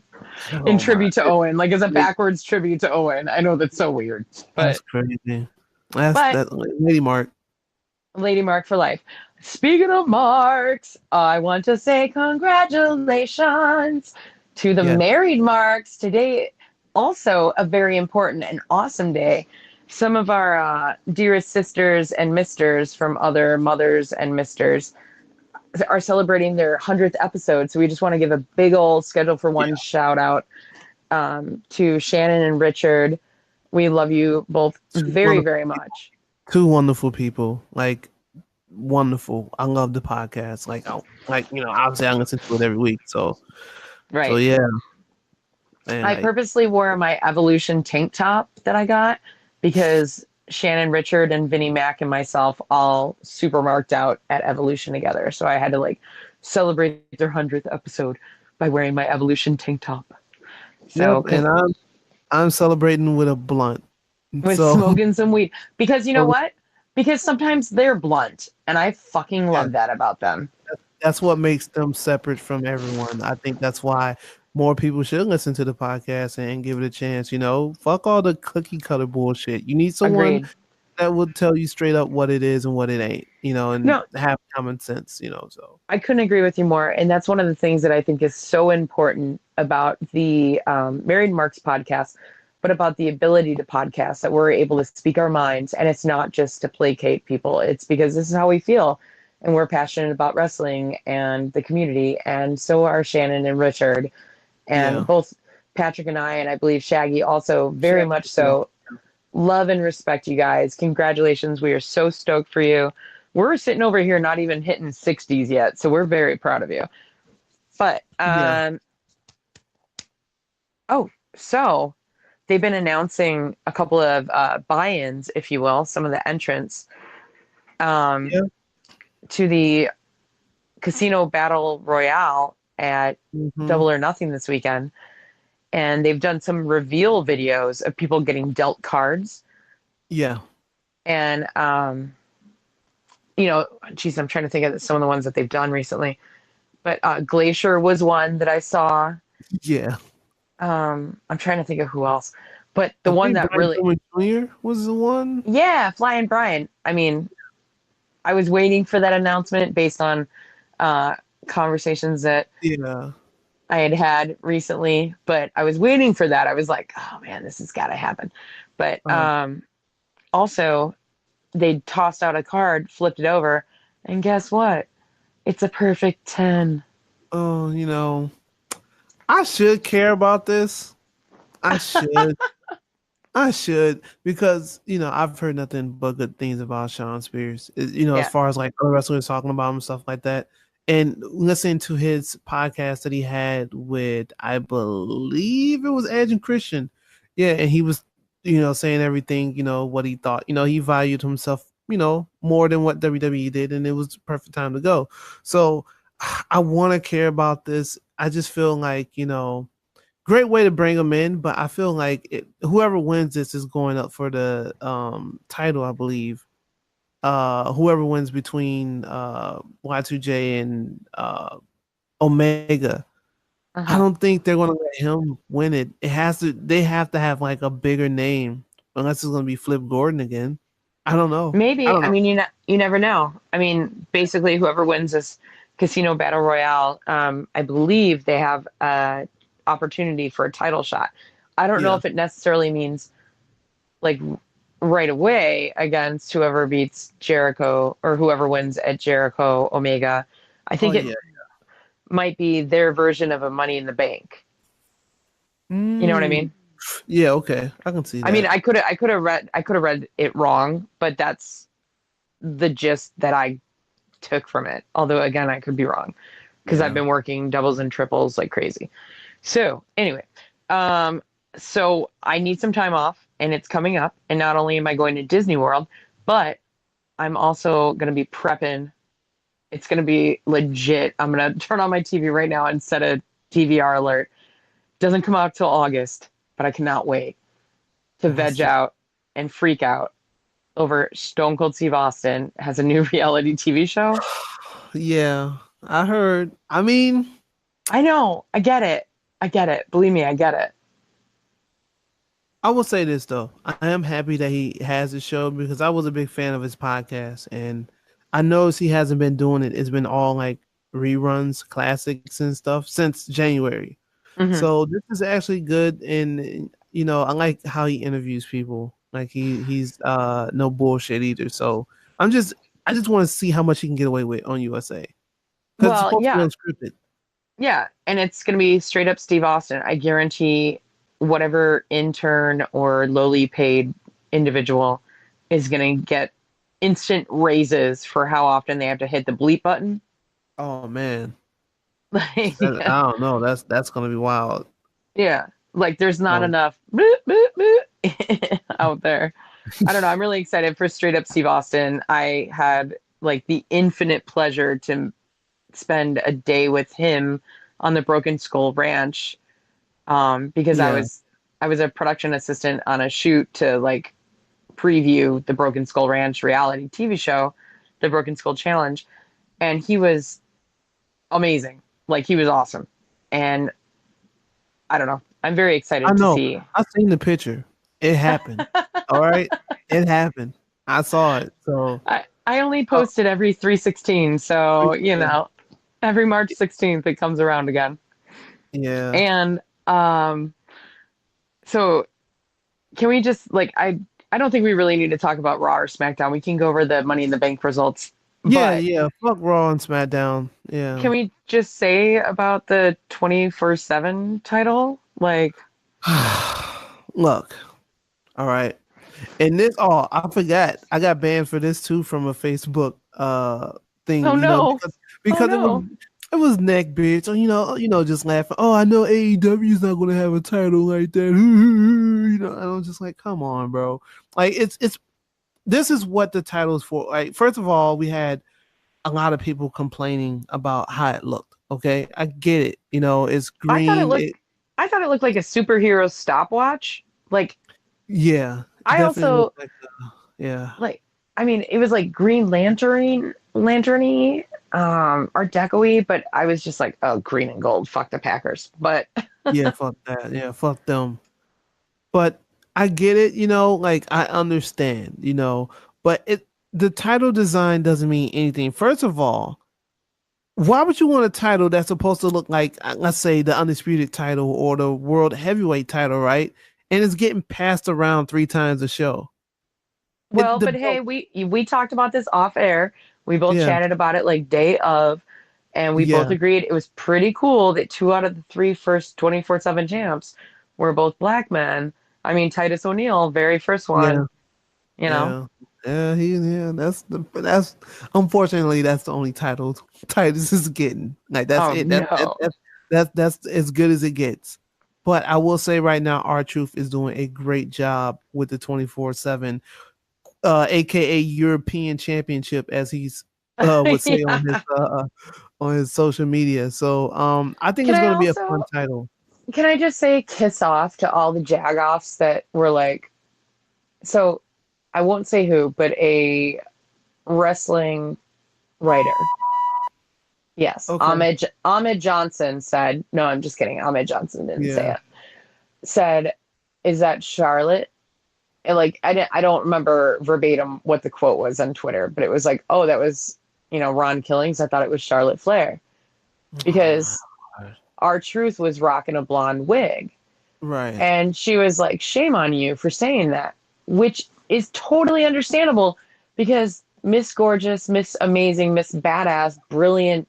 oh my. tribute to Owen, like as a backwards tribute to Owen. I know that's so weird, That's but crazy. That's but that Lady Mark. Lady Mark for life. Speaking of marks, I want to say congratulations to the Yeah. married marks today. Also, a very important and awesome day. Some of our dearest sisters and misters from other mothers and misters are celebrating their 100th episode. So we just want to give a big old schedule for Yeah. one shout out to Shannon and Richard. We love you both Two very, wonderful, very much. two wonderful people. Like wonderful. I love the podcast. Obviously I listen to it every week. So Right. yeah, man. I purposely wore my Evolution tank top that I got because Shannon, Richard, and Vinnie Mac and myself all super marked out at Evolution together. So I had to like celebrate their 100th episode by wearing my Evolution tank top. So Yep. And I'm celebrating with a blunt. with So smoking some weed. Because you know what? Because sometimes they're blunt, and I fucking yeah, love that about them. that's what makes them separate from everyone. I think that's why more people should listen to the podcast and give it a chance. Fuck all the cookie cutter bullshit. You need someone Agreed. that will tell you straight up what it is and what it ain't, and No, have common sense, so. I couldn't agree with you more. And that's one of the things that I think is so important about the Married Marks podcast, but about the ability to podcast, that we're able to speak our minds. And it's not just to placate people, it's because this is how we feel. And we're passionate about wrestling and the community. And so are Shannon and Richard. And Yeah. both Patrick and I believe Shaggy also very much so love and respect you guys. Congratulations. We are so stoked for you. We're sitting over here not even hitting 60s yet, so we're very proud of you. But Yeah. so they've been announcing a couple of buy-ins, if you will, some of the entrants Yeah. to the Casino Battle Royale at Mm-hmm. Double or Nothing this weekend. And they've done some reveal videos of people getting dealt cards. Yeah. And geez, I'm trying to think of some of the ones that they've done recently. But Glacier was one that I saw. Yeah. I'm trying to think of who else. But the I one think that Brian really, Pillman Jr. was the one. yeah, Flying Brian. I mean, I was waiting for that announcement based on conversations that Yeah. I had recently, but I was waiting for that. I was like, oh man, this has got to happen. But also, they tossed out a card, flipped it over, and guess what? It's a perfect 10. Oh, I should care about this. I should. I should because I've heard nothing but good things about Sean Spears. As Yeah. far as like other wrestlers talking about him and stuff like that, and listening to his podcast that he had with, I believe it was Edge and Christian, yeah, and he was saying everything what he thought. He valued himself more than what WWE did, and it was the perfect time to go. So I want to care about this. I just feel like great way to bring them in, but I feel like whoever wins this is going up for the title, I believe. Whoever wins between Y2J and Omega, I don't think they're going to let him win it. They have to have like a bigger name, unless it's going to be Flip Gordon again. I don't know. I Maybe. don't I know. mean, you never know. I mean, basically, whoever wins this Casino Battle Royale, I believe they have a opportunity for a title shot. I don't know Yeah. if it necessarily means like right away against whoever beats Jericho or whoever wins at Jericho Omega. I Oh think it yeah. might be their version of a Money in the Bank. You know what I Mm, mean? yeah. Okay, I can see I mean, that. I could have read it wrong, but that's the gist that I took from it. Although, again, I could be wrong because I've been working doubles and triples like crazy. So anyway, so I need some time off and it's coming up. And not only am I going to Disney World, but I'm also going to be prepping. It's going to be legit. I'm going to turn on my TV right now and set a DVR alert. Doesn't come out till August, but I cannot wait to veg out and freak out over Stone Cold Steve Austin has a new reality TV show. Yeah, I heard. I mean, I know. I get it. I get it. Believe me, I get it. I will say this though. I am happy that he has a show because I was a big fan of his podcast, and I noticed he hasn't been doing it. It's been all like reruns, classics, and stuff since January. Mhm. So this is actually good, and you know, I like how he interviews people. Like he's no bullshit either. So I just want to see how much he can get away with on USA because it's Well, supposed to be yeah. unscripted. Yeah. And it's going to be straight up Steve Austin. I guarantee whatever intern or lowly paid individual is going to get instant raises for how often they have to hit the bleep button. Oh man, Like, I don't know. That's gonna be wild. yeah. Like there's not Oh. enough boop, boop, boop out there. I don't know. I'm really excited for straight up Steve Austin. I had like the infinite pleasure to spend a day with him on the Broken Skull Ranch because Yeah. I was a production assistant on a shoot to like preview the Broken Skull Ranch reality TV show, the Broken Skull Challenge, and he was amazing. Like he was awesome, and I don't know. I'm very excited I to know. see. I seen the picture. It happened. All right, it happened. I saw it. So I only posted every 316, so you know, every March 16th it comes around again. yeah. And so can we just like I don't think we really need to talk about Raw or SmackDown. We can go over the Money in the Bank results. Yeah, But yeah. Fuck Raw and SmackDown. Yeah. can we just say about the 24/7 title? Like, Look. All right. And this I forgot. I got banned for this too from a Facebook thing, oh you know, no. because Oh, it was neck bitch, or you know, just laughing. Oh, I know AEW is not gonna have a title like that. You know, and I'm just like, come on, bro. Like it's this is what the title is for. Like, first of all, we had a lot of people complaining about how it looked. Okay, I get it. You know, it's I thought it green. looked I thought it looked like a superhero stopwatch. Like Yeah, it I definitely also looked like yeah. like I mean it was like Green Lanterny, Art Deco-y, but I was just like, oh, green and gold, fuck the Packers. But Yeah, fuck that. Yeah, fuck them. But I get it, you know, like I understand, you know, but the title design doesn't mean anything. First of all, why would you want a title that's supposed to look like, let's say, the undisputed title or the world heavyweight title, right? And it's getting passed around 3 times a show. well, The but hey, belt, we talked about this off air. We both yeah, chatted about it like day of, and we both yeah, agreed it was pretty cool that 2 out of the 3 first 24/7 champs were both black men. I mean, Titus O'Neil, very first yeah, one, you know. yeah, yeah. That's unfortunately that's the only title Titus is getting. Like that's Oh it. no. That's as good as it gets. But I will say right now, R-Truth is doing a great job with the 24/7, aka European Championship, as he's would say Yeah. on his social media. So I think Can it's I going to be a fun also title. can I just say kiss off to all the jagoffs that were like, so I won't say who, but a wrestling writer. Yes, Okay. Ahmed Johnson said, no, I'm just kidding. Ahmed Johnson didn't say Yeah. it. Said, is that Charlotte? And like I don't remember verbatim what the quote was on Twitter, but it was like, oh, that was, Ron Killings. I thought it was Charlotte Flair because R-Truth was rocking a blonde wig. Right. And she was like, shame on you for saying that, which is totally understandable because Miss Gorgeous, Miss Amazing, Miss Badass, brilliant,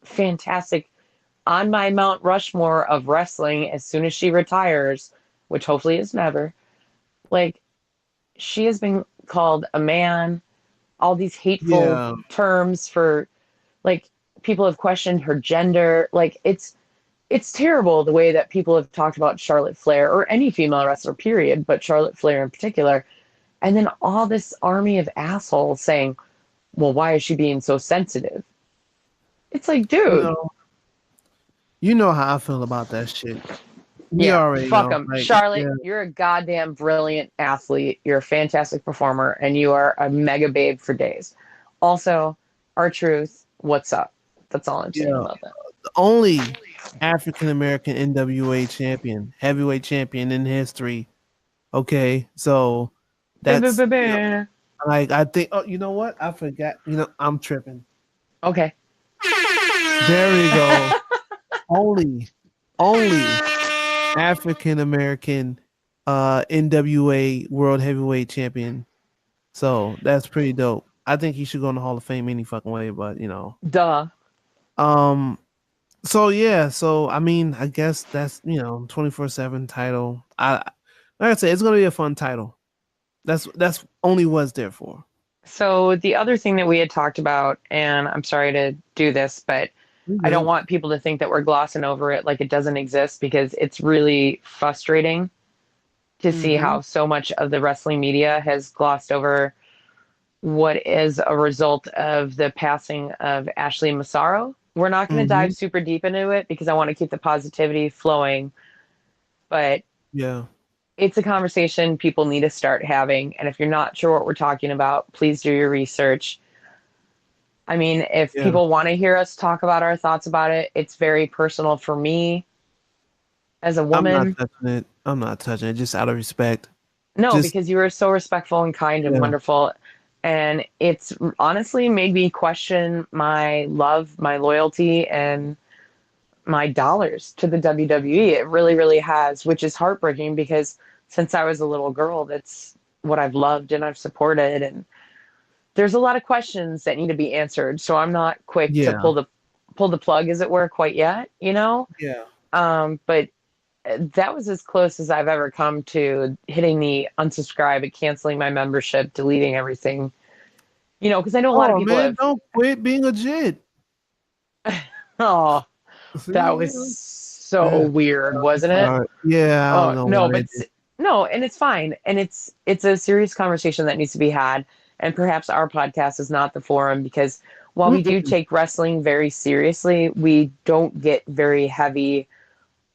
fantastic, on my Mount Rushmore of wrestling as soon as she retires, which hopefully is never, like, she has been called a man, all these hateful Yeah. terms for, like, people have questioned her gender. Like, it's terrible the way that people have talked about Charlotte Flair or any female wrestler, period, but Charlotte Flair in particular. And then all this army of assholes saying, well, why is she being so sensitive? It's like, You dude, know, you know how I feel about that shit. You yeah, already fuck know. them. Like, Charlotte, yeah, you're a goddamn brilliant athlete. You're a fantastic performer, and you are a mega babe for days. Also, R-Truth, what's up? That's all I'm saying yeah. about that. The only African American NWA champion, heavyweight champion in history. Okay, so that's like I think. Oh, you know what? I forgot. I'm tripping. Okay. There we go. Only African American NWA World Heavyweight Champion. So that's pretty dope. I think he should go in the Hall of Fame any fucking way, but Duh. Um so yeah, so I mean, I guess that's 24/7 title. Like I said, it's gonna be a fun title. That's only what it's there for. So the other thing that we had talked about, and I'm sorry to do this, but You I don't good. want people to think that we're glossing over it like it doesn't exist, because it's really frustrating to see Mm-hmm. how so much of the wrestling media has glossed over what is a result of the passing of Ashley Massaro. We're not going to Mm-hmm. dive super deep into it because I want to keep the positivity flowing, but Yeah. it's a conversation people need to start having. And if you're not sure what we're talking about, please do your research. I mean, if Yeah. people want to hear us talk about our thoughts about it, it's very personal for me as a I'm not woman. touching it. I'm not touching it just out of respect. No, Just because you were so respectful and kind and yeah. wonderful. And it's honestly made me question my love, my loyalty, and my dollars to the WWE. It really, really has, which is heartbreaking because since I was a little girl, that's what I've loved and I've supported. And there's a lot of questions that need to be answered. So I'm not quick to Yeah. pull the plug, as it were, quite yet, you know? Yeah. But that was as close as I've ever come to hitting the unsubscribe and canceling my membership, deleting everything. You know, because I know a lot of Oh people man, have. don't quit being a jit. Oh, that See? was so Yeah. weird, wasn't it? Sorry. Yeah, I don't Oh know no, why they but did. no, and it's fine, and it's a serious conversation that needs to be had, and perhaps our podcast is not the forum because while we do Mm-mm. take wrestling very seriously, we don't get very heavy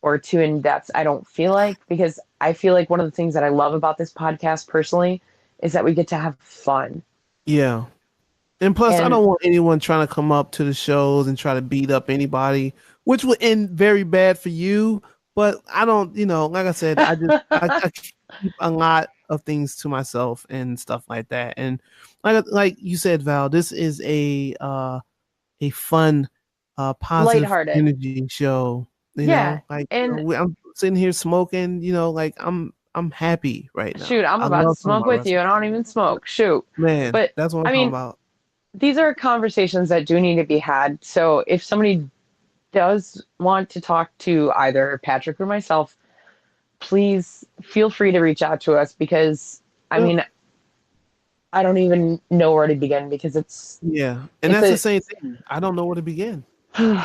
or too in depth. I don't feel like, because I feel like one of the things that I love about this podcast personally is that we get to have fun. Yeah. And plus, I And don't want anyone trying to come up to the shows and try to beat up anybody, which would end very bad for you. But I don't, like I said, I keep a lot of things to myself and stuff like that. And like you said, Val, this is a fun, positive lighthearted. energy show. Yeah. Like And I'm sitting here smoking. Like I'm happy right shoot, now. I'm I about to love talking smoke about with you wrestling. and I don't even smoke. Shoot. Man, But that's what I'm I talking mean, about. these are conversations that do need to be had. So if somebody does want to talk to either Patrick or myself, please feel free to reach out to us because I Yep. mean, I don't even know where to begin because Yeah, and it's that's the a same thing. I don't know where to begin. and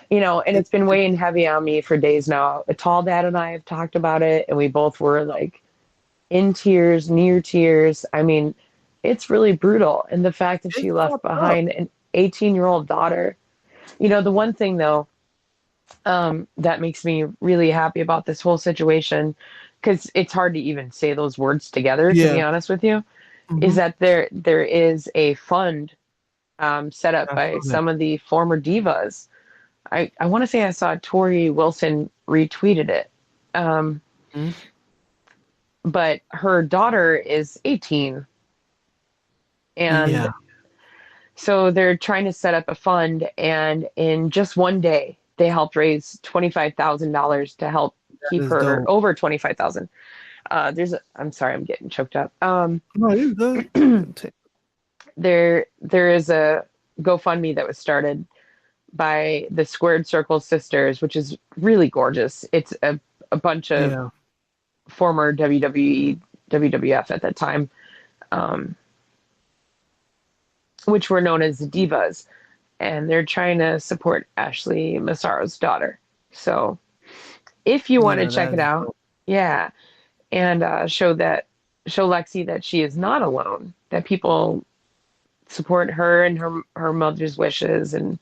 It, it's been it, weighing heavy on me for days now. A tall dad and I have talked about it, and we both were like in tears, near tears. I mean, it's really brutal. And the fact that she it's left fucked up. behind an 18-year-old daughter. The one thing though, that makes me really happy about this whole situation, because it's hard to even say those words together, to be Yeah. honest with you, is Hmm. that there is a fund set up I by saw that. some of the former divas. I want to say I saw Tori Wilson retweeted it. Um, Mhm. but her daughter is 18. And Yeah, so they're trying to set up a fund. And in just one day, they helped raise $25,000 to help that keep is her dope. over 25,000. I'm sorry, I'm getting choked up. No, you're good. There is a GoFundMe that was started by the Squared Circle Sisters, which is really gorgeous. It's a bunch of Yeah, former WWE, WWF at that time, um, which were known as the Divas, and they're trying to support Ashley Massaro's daughter. So if you want to Yeah, check it that's out, yeah, and show Lexi that she is not alone, that people support her and her mother's wishes, and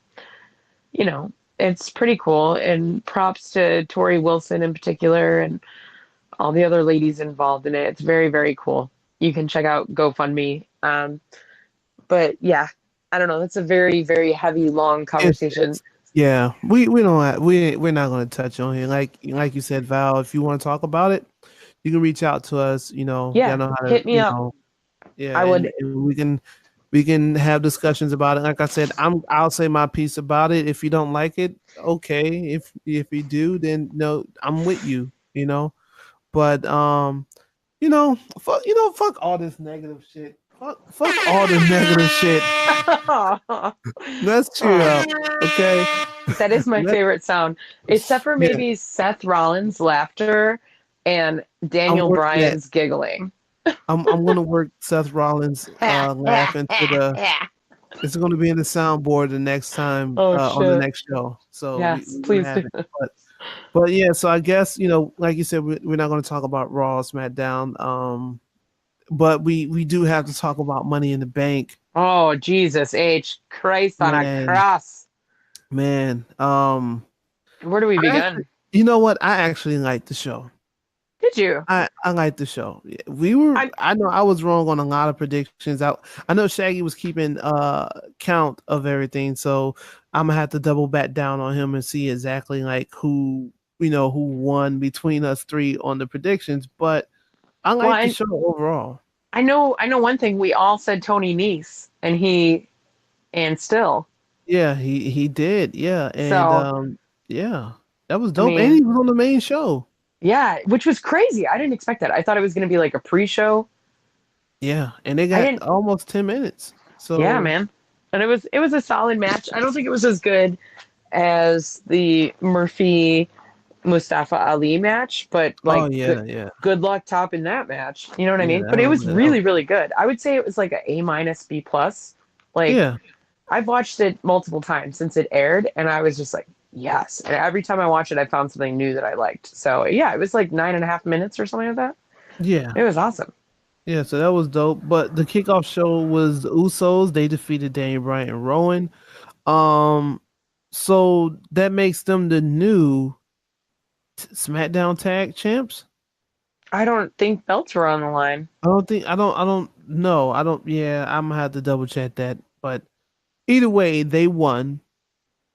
it's pretty cool. And props to Tori Wilson in particular and all the other ladies involved in it. It's very, very cool. You can check out GoFundMe. But yeah, I don't know. That's a very, very heavy, long conversation. it's yeah. We don't have, we're not going to touch on here. Like you said, Val. If you want to talk about it, you can reach out to us. Y'all Yeah, know how to. hit me up. Yeah, I would. and we can have discussions about it. Like I said, I'll say my piece about it. If you don't like it, okay. If you do, then no, I'm with you. But fuck all this negative shit. Fuck all the negative shit. Let's cheer up, okay? That is my Let, favorite sound, except for yeah, maybe Seth Rollins' laughter and I'm Daniel working that. Bryan's giggling. I'm gonna work Seth Rollins laugh into the. It's gonna be in the soundboard the next time Oh on the shit. next show. So Yes, we please have do. it. But yeah, so I guess like you said, we're not gonna talk about Raw, SmackDown. But we do have to talk about Money in the Bank. Oh Jesus H. Christ on a Man, cross. man. Where do we begin? You know what? I actually liked the show. Did you? I liked the show. Yeah, we were. I know I was wrong on a lot of predictions. I know Shaggy was keeping count of everything, so I'm gonna have to double back down on him and see exactly like who won between us three on the predictions. But I like the show overall. I know one thing. We all said Tony Nese, and still. Yeah, he did. Yeah, and So yeah, that was I dope. And mean, he was on the main show. yeah, which was crazy. I didn't expect that. I thought it was going to be like a pre-show. Yeah, and they I got didn't. almost 10 minutes. So Yeah, man. And it was a solid match. I don't think it was as good as the Murphy Mustafa Ali match, but oh like yeah, yeah, good luck topping that match. You know what I yeah. mean? But it was really, really good. I would say it was like a A minus B plus. Like Yeah, I've watched it multiple times since it aired, and I was just like, yes. And every time I watch it, I found something new that I liked. So yeah, it was like 9.5 minutes or something like that. yeah. It was awesome. Yeah, so that was dope. But the kickoff show was the Usos. They defeated Daniel Bryan and Rowan. So that makes them the new SmackDown Tag Champs. I don't think belts were on the line. I don't know. Yeah, I'm gonna have to double check that. But either way, they won.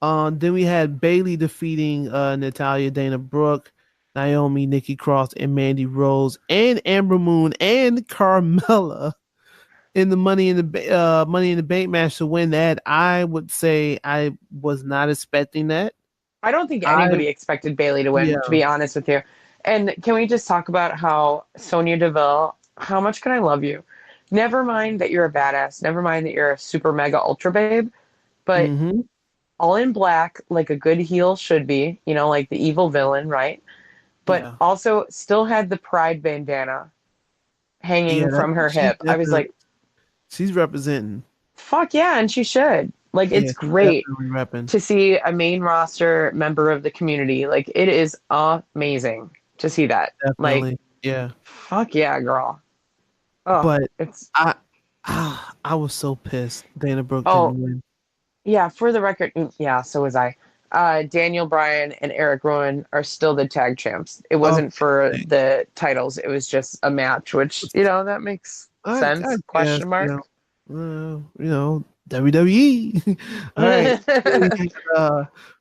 Then we had Bailey defeating Natalya, Dana Brooke, Naomi, Nikki Cross, and Mandy Rose, and Amber Moon and Carmella in the Money in the Bank match to win that. I would say I was not expecting that. I don't think anybody expected Bailey to win, Yeah. to be honest with you. And can we just talk about how Sonya Deville, how much can I love you? Never mind that you're a badass. Never mind that you're a super mega ultra babe. But Mm-hmm. all in black, like a good heel should be, like the evil villain, right? But Yeah. also still had the pride bandana hanging from her hip. I was like, she's representing. fuck yeah, and she should. Like, it's Yeah, great definitely repping. to see a main roster member of the community. Like, it is amazing to see that. Definitely. Like, Yeah. fuck yeah, girl. Oh, But it's I was so pissed Dana Brooke oh didn't win. yeah. For the record, yeah, so was I. Daniel Bryan and Eric Rowan are still the tag champs. It wasn't for the titles. It was just a match, which that makes sense. I Question guess, mark. WWE. All right.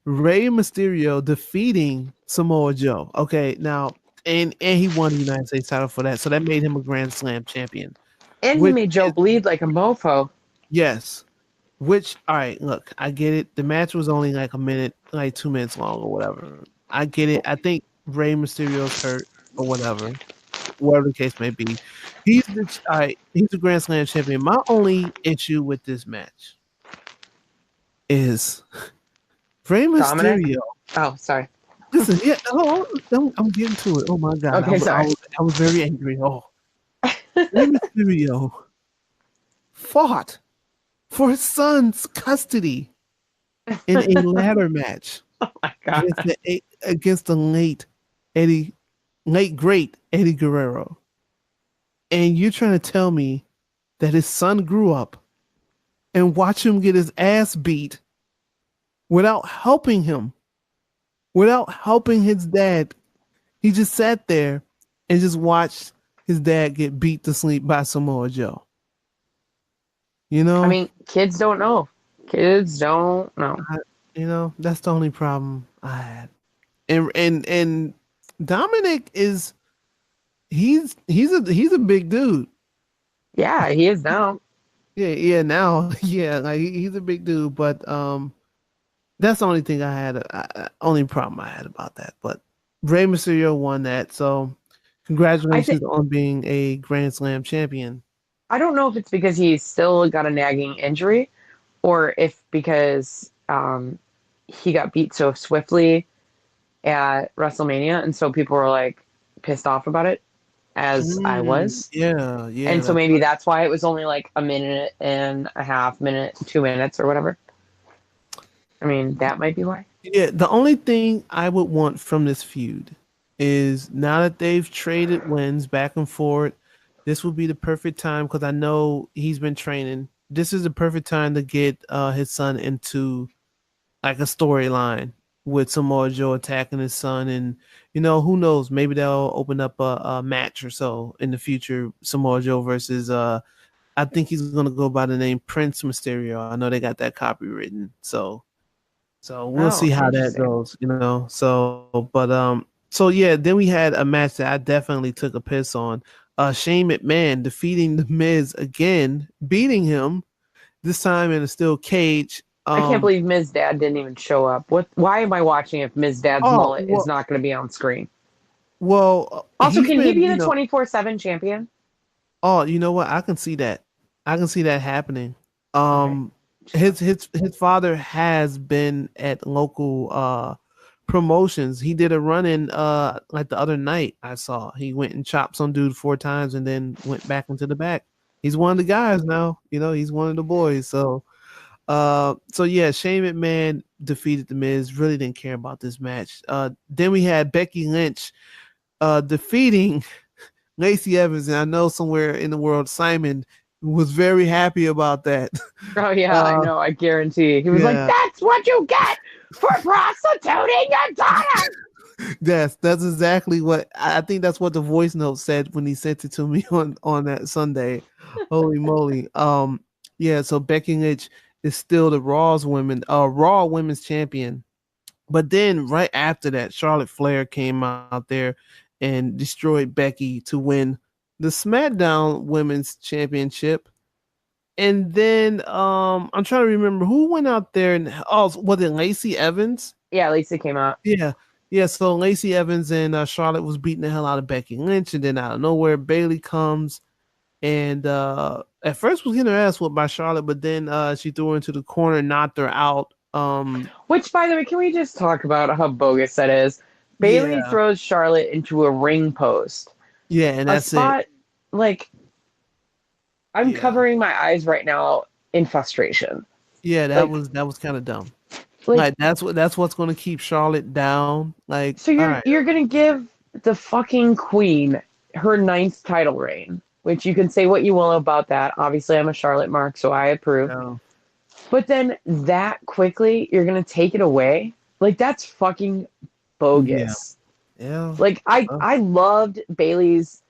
Rey Mysterio defeating Samoa Joe. Okay, now and he won the United States title for that, so that made him a Grand Slam champion. And he made Joe bleed like a mofo. Yes. Which, all right, look, I get it. The match was only like a minute, like 2 minutes long or whatever. I get it. I think Rey Mysterio's hurt or whatever the case may be. He's the Grand Slam champion. My only issue with this match is Rey Mysterio. Dominic? Oh, sorry. Listen, yeah, I'm getting to it. Oh my god. Okay, sorry. I was very angry. Oh. Rey Mysterio fought for his son's custody in a ladder match Oh my against god. the Eddie, late great Eddie Guerrero. And you're trying to tell me that his son grew up and watch him get his ass beat without helping him, without helping his dad. He just sat there and just watched his dad get beat to sleep by Samoa Joe. You I know, mean, kids don't know. Kids don't know. that's the only problem I had. And Dominic is he's a big dude. Yeah, he is now. Yeah, now, yeah, like he's a big dude, but that's the only thing only problem I had about that. But Rey Mysterio won that, so I think congratulations on being a Grand Slam champion. I don't know if it's because he's still got a nagging injury, or if because he got beat so swiftly at WrestleMania, and so people were like pissed off about it, as I was. Yeah, And so maybe that's why it was only like a minute and a half, 2 minutes or whatever. I mean, that might be why. yeah. The only thing I would want from this feud is now that they've traded wins back and forth, this would be the perfect time because I know he's been training. This is the perfect time to get his son into like a storyline with Samoa Joe attacking his son, and who knows, maybe they'll open up a match or so in the future. Samoa Joe versus I think he's gonna go by the name Prince Mysterio. I know they got that copywritten, so we'll Oh, see how that interesting. goes. So yeah, then we had a match that I definitely took a piss on. Shane McMahon defeating The Miz again, beating him this time in a steel cage. I can't believe Ms. Dad didn't even show up. What? Why am I watching if Ms. Dad's Oh mullet is well, not going to be on screen? Also, he's can he been, be the 24/7 champion? oh, you know what? I can see that. I can see that happening. Okay. Um, his father has been at local promotions. He did a run in like the other night. I saw he went and chopped some dude 4 times and then went back into the back. He's one of the guys now. He's one of the boys. So yeah, Shane McMahon defeated The Miz. Really didn't care about this match. Then we had Becky Lynch defeating Lacey Evans, and I know somewhere in the world Simon was very happy about that. Oh yeah, I Uh, know. I guarantee. He was like, yeah, "That's what you get for prostituting your daughter." that's exactly what I think. That's what the voice note said when he sent it to me on that Sunday. Holy moly! Yeah. So Becky Lynch is still the Raw Women's Champion. But then right after that, Charlotte Flair came out there and destroyed Becky to win the SmackDown Women's Championship. And then I'm trying to remember who went out there and was it Lacey Evans? Yeah, Lisa came out. Yeah. Yeah, so Lacey Evans and Charlotte was beating the hell out of Becky Lynch, and then out of nowhere Bayley comes and at first was getting her ass whooped by Charlotte, but then she threw her into the corner, knocked her out. Which, by the way, can we just talk about how bogus that is? Bayley Yeah, throws Charlotte into a ring post, yeah, and a that's it. spot like I'm Yeah, covering my eyes right now in frustration. yeah, Like, that was kind of dumb. like Like that's what's going to keep Charlotte down. Like, so all you're right, you're gonna give the fucking queen her ninth title reign, which you can say what you will about that. Obviously, I'm a Charlotte mark, so I approve. no, But then that quickly, you're gonna take it away? Like that's fucking yeah, bogus. yeah, Like I uh, I loved Bailey's.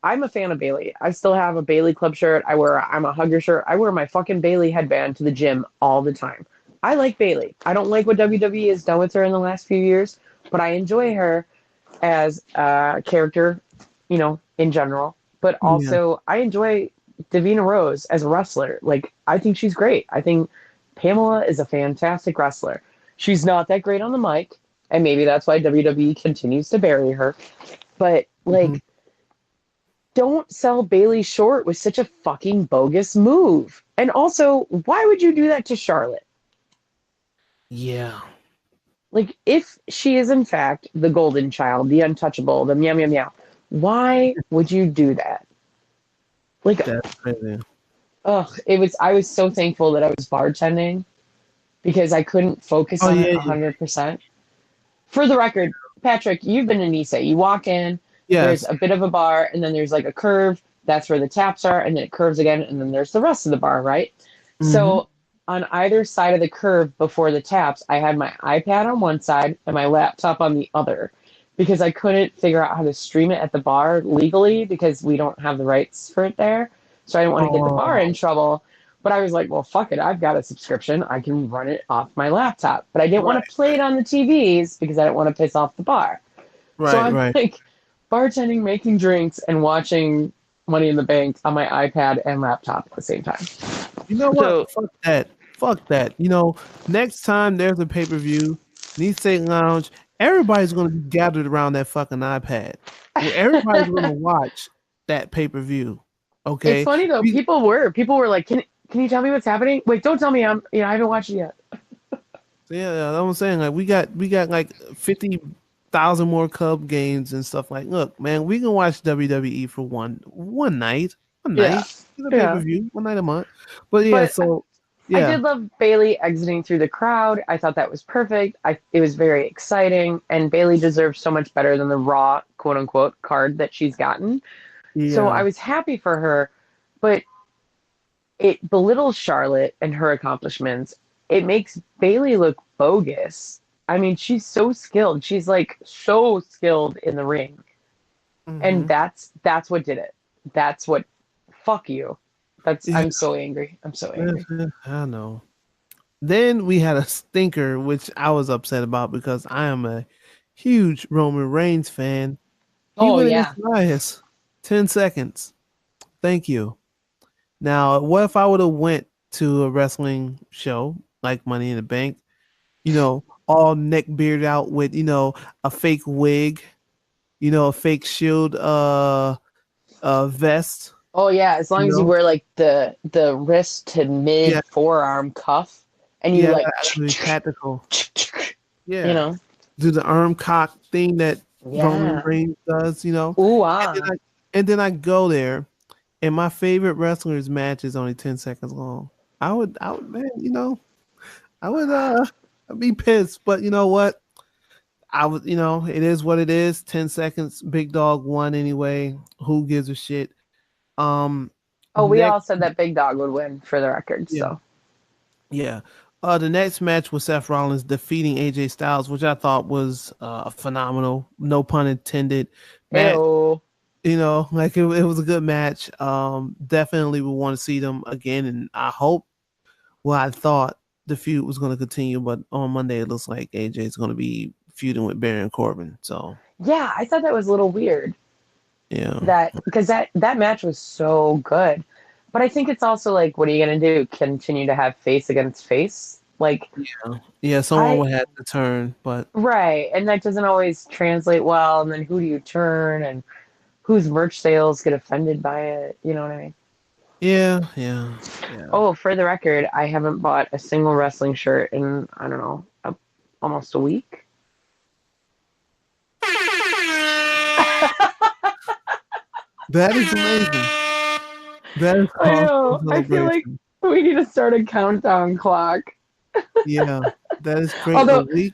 I'm a fan of Bailey. I still have a Bailey Club shirt. I'm a hugger shirt. I wear my fucking Bailey headband to the gym all the time. I like Bailey. I don't like what WWE has done with her in the last few years, but I enjoy her as a character, in general. But yeah, also I enjoy Davina Rose as a wrestler. Like I think she's great. I think Pamela is a fantastic wrestler. She's not that great on the mic, and maybe that's why WWE continues to bury her. But mhm, like, don't sell Bailey short with such a fucking bogus move. And also, why would you do that to Charlotte? yeah, Like, if she is in fact the golden child, the untouchable, the meow meow meow, why would you do that? Like, that's crazy. I was so thankful that I was bartending because I couldn't focus Oh on it yeah, yeah. 100%. For the record, Patrick, you've been in Nisa. You walk in, there's Yes. a bit of a bar, and then there's like a curve. That's where the taps are, and then it curves again, and then there's the rest of the bar, right? Mm-hmm. So on either side of the curve before the taps, I had my iPad on one side and my laptop on the other because I couldn't figure out how to stream it at the bar legally because we don't have the rights for it there. So I didn't want to get the bar in Oh, trouble. But I was like, well, fuck it. I've got a subscription. I can run it off my laptop. But I didn't right, want to play it on the TVs because I didn't want to piss off the bar. So right, I'm right. like bartending, making drinks, and watching Money in the Bank on my iPad and laptop at the same time. You know what? So, Fuck that. Fuck that. Next time there's a pay-per-view, Nissan Lounge, everybody's gonna be gathered around that fucking iPad. Well, everybody's gonna watch that pay-per-view. it's Okay. funny though. We, People were like, "Can you tell me what's happening?" Wait, don't tell me. I haven't watched it yet. yeah, I'm saying like we got like 50,000 more Cub games and stuff. Like, look, man, we can watch WWE for one night. One Yeah, night. It's a yeah. pay-per-view, one night a month. But yeah, But so I yeah. did love Bailey exiting through the crowd. I thought that was perfect. It was very exciting, and Bailey deserves so much better than the Raw quote unquote card that she's gotten. So I Yeah. was happy for her, but it belittles Charlotte and her accomplishments. It makes Bailey look bogus. I mean, she's so skilled. She's like so skilled in the ring. And Mm-hmm. that's what did it. That's what fuck you. That's Yeah, I'm so angry. I'm so yeah, angry. yeah, I know. Then we had a stinker, which I was upset about because I am a huge Roman Reigns fan. He Oh went against yeah. Elias. 10 seconds. Thank you. Now, what if I would have went to a wrestling show like Money in the Bank, all neck beard out with, a fake wig, a fake shield vest, Oh yeah, as long you as you know? wear like the wrist to Yeah, mid forearm cuff and you yeah, like actually tactical. you Yeah. know. Do the arm cock thing that Roman Yeah. Reigns does. Ooh And then ah. I go there and my favorite wrestler's match is only 10 seconds long. I would man, I would I'd be pissed, but you know what? I would, it is what it is. 10 seconds, big dog won anyway. Who gives a shit? Um Oh, we all next said that Big Dog would win for the record, yeah, so yeah. The next match was Seth Rollins defeating AJ Styles, which I thought was phenomenal. No pun intended. Match, Ew. like it was a good match. Definitely would want to see them again, and I thought the feud was going to continue, but on Monday it looks like AJ is going to be feuding with Baron Corbin. So Yeah, I thought that was a little weird yeah, that because that match was so good. But I think it's also like, what are you gonna do? Continue to have face against face? Like yeah, yeah. Someone I would have to turn, but right, and that doesn't always translate well. And then who do you turn, and whose merch sales get offended by it? You know what I mean? yeah, yeah, yeah. Oh, for the record, I haven't bought a single wrestling shirt in I don't know, almost a week. That is amazing. That is I cause for know. I feel like celebration. we need to start a countdown clock. Yeah, that is great. A Although week.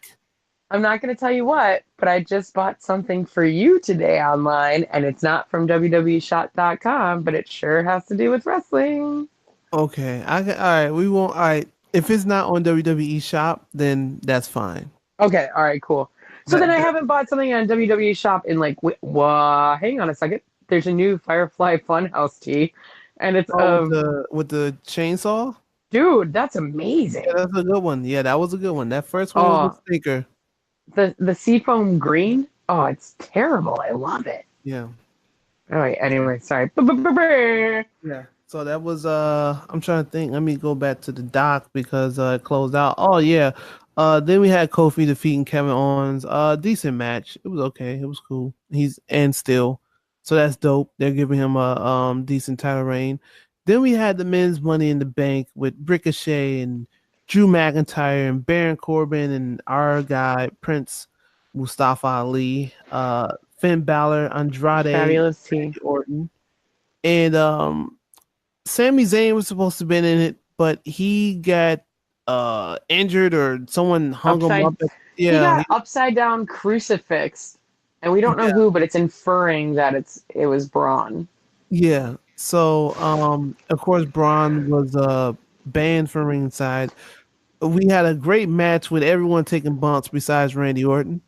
I'm not going to tell you what, but I just bought something for you today online, and it's not from www.shop.com, but it sure has to do with wrestling. Okay, all right. We won't. All right. If it's not on WWE Shop, then that's fine. Okay, all right, cool. So then That I that haven't bought something on WWE Shop in like, hang on a second. There's a new Firefly Funhouse tee, and it's oh with the chainsaw. dude, that's Yeah, amazing. that's a good one. Yeah, that was a good one. That first one was a Oh, stinker. the seafoam green. Oh, it's terrible. I love it. Yeah. All right. Anyway, sorry. Yeah. So that was I'm trying to think. Let me go back to the doc because it closed out. Oh yeah. Then we had Kofi defeating Kevin Owens. Decent match. It was okay. It was cool. He's and still. So that's dope. They're giving him a decent title reign. Then we had the men's money in the bank with Ricochet and Drew McIntyre and Baron Corbin and our guy Prince Mustafa Ali, Finn Balor, Andrade, Fabulous tea. Randy Orton. And Sami Zayn was supposed to have been in it, but he got injured or someone hung him up. Upside, he Yeah, got upside down crucifixed, and we don't know yeah, who, but it's inferring that it was Braun. yeah. So of course Braun was banned from ringside. We had a great match with everyone taking bumps besides Randy Orton.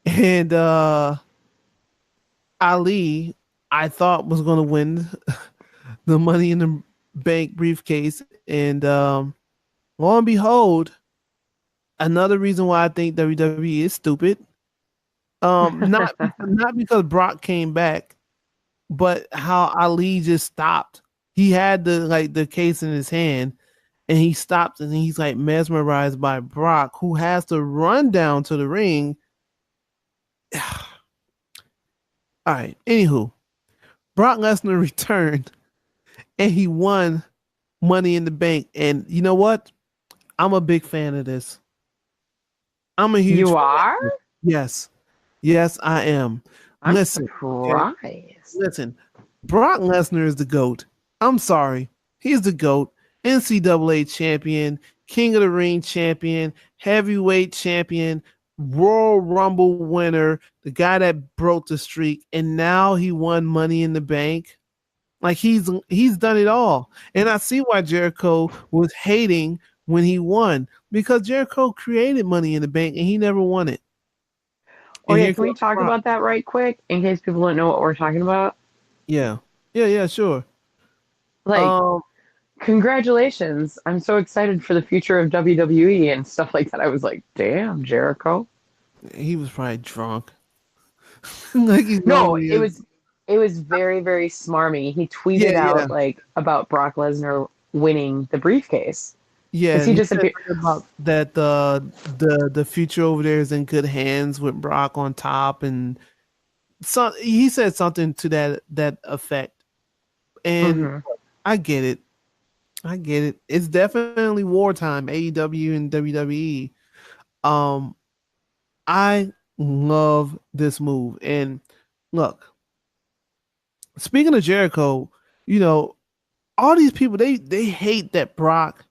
And Ali, I thought was gonna win the money in the bank briefcase. And lo and behold, another reason why I think WWE is stupid. Not because Brock came back, but how Ali just stopped. He had the case in his hand, and he stops, and he's like mesmerized by Brock, who has to run down to the ring. All right. Anywho, Brock Lesnar returned, and he won Money in the Bank. And you know what? I'm a big fan of this. I'm a huge You fan. are? Yes. Yes, I am. I'm Listen, okay? surprised. Listen. Brock Lesnar is the GOAT. I'm sorry. He's the GOAT. NCAA champion, King of the Ring champion, heavyweight champion, Royal Rumble winner, the guy that broke the streak, and now he won Money in the Bank. Like he's done it all. And I see why Jericho was hating when he won, because Jericho created Money in the Bank and he never won it. Oh And yeah, here can we comes talk Brock. about that right quick in case people don't know what we're talking about? Yeah. Yeah, yeah, sure. Like, Um congratulations. I'm so excited for the future of WWE and stuff like that. I was like, damn, Jericho. he was probably drunk. Like he No, normally it is. was it was very, very smarmy. He Yeah, tweeted yeah. out like about Brock Lesnar winning the briefcase Yeah, because he and he just said appeared. something about that the future over there is in good hands with Brock on top, and he said something to that effect. And Hmm. I get it. I get it. It's definitely wartime, AEW and WWE. Um, I love this move. And look, speaking of Jericho, you know, all these people they hate that Brock,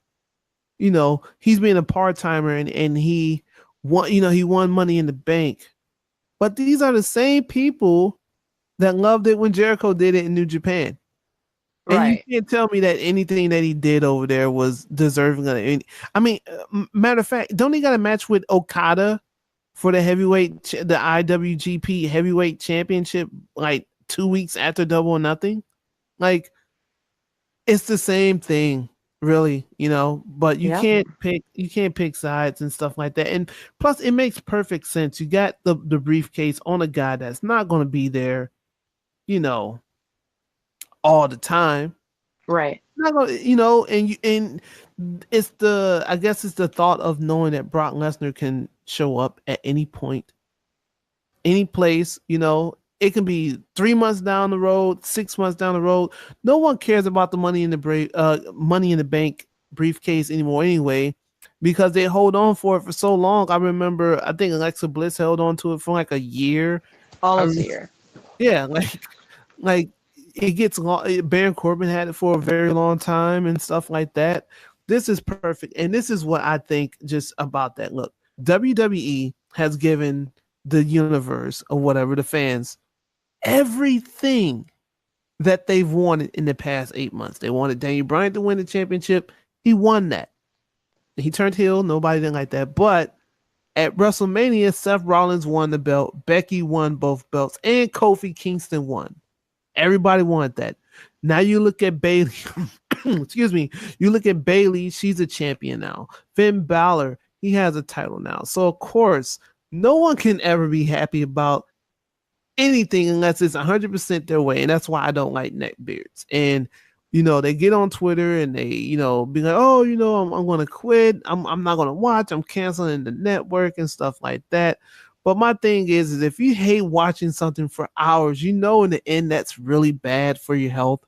he's being a part-timer and he won Money in the Bank. But these are the same people that loved it when Jericho did it in New Japan. And you Right. can't tell me that anything that he did over there was deserving of any. I mean, matter of fact, don't he got a match with Okada for the the IWGP Heavyweight Championship like 2 weeks after Double or Nothing? Like, it's the same thing, really, but Yep. you can't pick sides and stuff like that. And plus, it makes perfect sense. You got the briefcase on a guy that's not going to be there, you know, all the time. Right. Not gonna, and it's I guess it's the thought of knowing that Brock Lesnar can show up at any point, any place. It can be 3 months down the road, 6 months down the road. No one cares about the Money in the Bank briefcase anymore, anyway, because they hold on for it for so long. I remember, I think Alexa Bliss held on to it for like a year. I Almost a re- year. yeah, like it gets long. Baron Corbin had it for a very long time and stuff like that. This is perfect, and this is what I think just about that. Look, WWE has given the universe or whatever, the fans, everything that they've wanted in the past 8 months. They wanted Daniel Bryan to win the championship. He won that. He turned heel. Nobody didn't like that. But at WrestleMania, Seth Rollins won the belt. Becky won both belts, and Kofi Kingston won. Everybody wanted that. Now you look at Bayley. Excuse me. You look at Bayley. She's a champion now. Finn Balor, he has a title now. So of course, no one can ever be happy about anything unless it's 100% their way. And that's why I don't like neckbeards. And they get on Twitter and they, be like, oh, I'm going to quit. I'm not going to watch. I'm canceling the network and stuff like that. But my thing is if you hate watching something for hours, in the end, that's really bad for your health.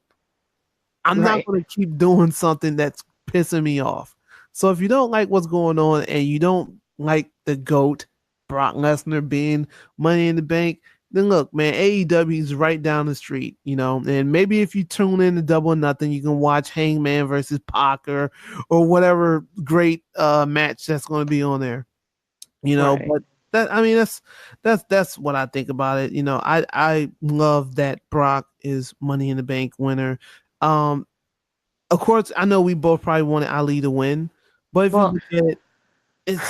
I'm not Right. going to keep doing something that's pissing me off. So if you don't like what's going on and you don't like the GOAT, Brock Lesnar, being Money in the Bank, then look, man, AEW is right down the street, and maybe if you tune in to Double or Nothing, you can watch Hangman versus Pac or whatever great match that's going to be on there, Right. but that's what I think about it. I love that Brock is Money in the Bank winner. Of course, I know we both probably wanted Ali to win, but if you Well, look at it, it's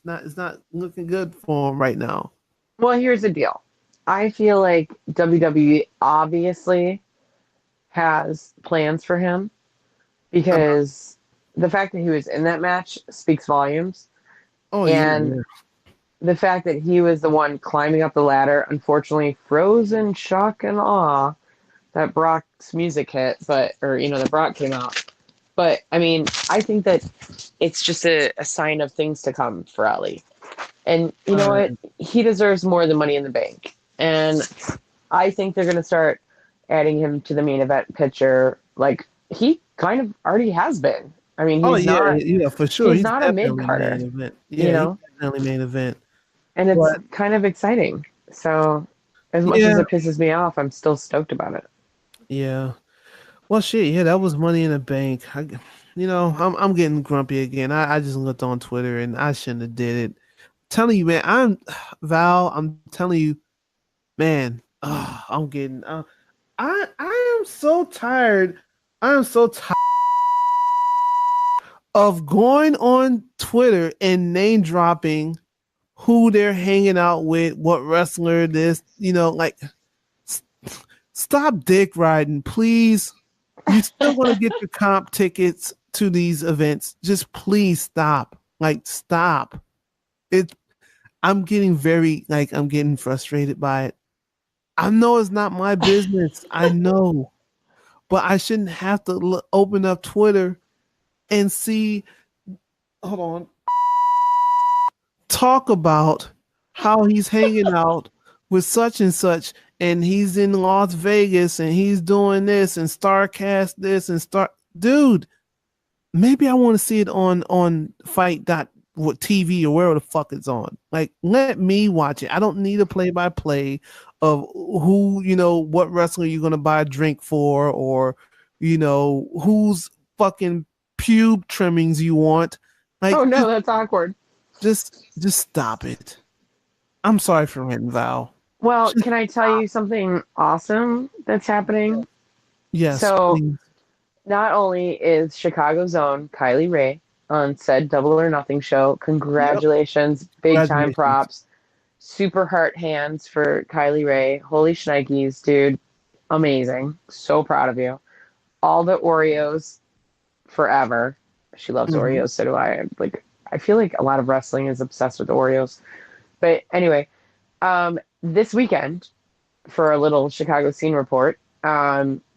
it's not looking good for him right now. well, here's the deal. I feel like WWE obviously has plans for him because the fact that he was in that match speaks volumes. Oh And yeah. the fact that he was the one climbing up the ladder, unfortunately, frozen shock and awe that Brock's music hit, that Brock came out. But I mean, I think that it's just a sign of things to come for Ali. And you know what? He deserves more than Money in the Bank. And I think they're going to start adding him to the main event picture. Like he kind of already has been. I mean, Oh yeah, yeah, for sure. he's He's not a mid definitely main Carter, event. you Yeah, he's know, definitely main event. and it's But kind of exciting. So as much as yeah, it pisses me off, I'm still stoked about it. yeah. Well, shit, yeah, that was Money in the Bank. I'm getting grumpy again. I just looked on Twitter and I shouldn't have did it. Telling you, man, I'm telling you, man, I'm getting. I am so tired. I am so tired of going on Twitter and name dropping who they're hanging out with, what wrestler this, like s- stop dick riding, please. You still want to get your comp tickets to these events. Just please stop. Like stop. It I'm getting frustrated by it. I know it's not my business. I know. But I shouldn't have to open up Twitter and see, hold on, talk about how he's hanging out with such and such, and he's in Las Vegas, and he's doing this, and Starcast this, and dude. Maybe I want to see it on Fight dot what TV or wherever the fuck it's on. Like, let me watch it. I don't need a play by play of who what wrestler you're gonna buy a drink for, or whose fucking pube trimmings you want. Oh Like, no, that's awkward. just stop it. I'm sorry for ranting, Val. Well, Just can I tell stop. you something awesome that's happening? Yes, So, please. not only is Chicago's own Kylie Ray on said Double or Nothing show, Yep. congratulations, big time Congratulations. props, super heart hands for Kylie Ray. Holy shnikes, dude, amazing. So proud of you. All the Oreos forever. She loves Mhm. Oreos, so do I. Like, I feel like a lot of wrestling is obsessed with Oreos. But anyway, this weekend, for a little Chicago scene report,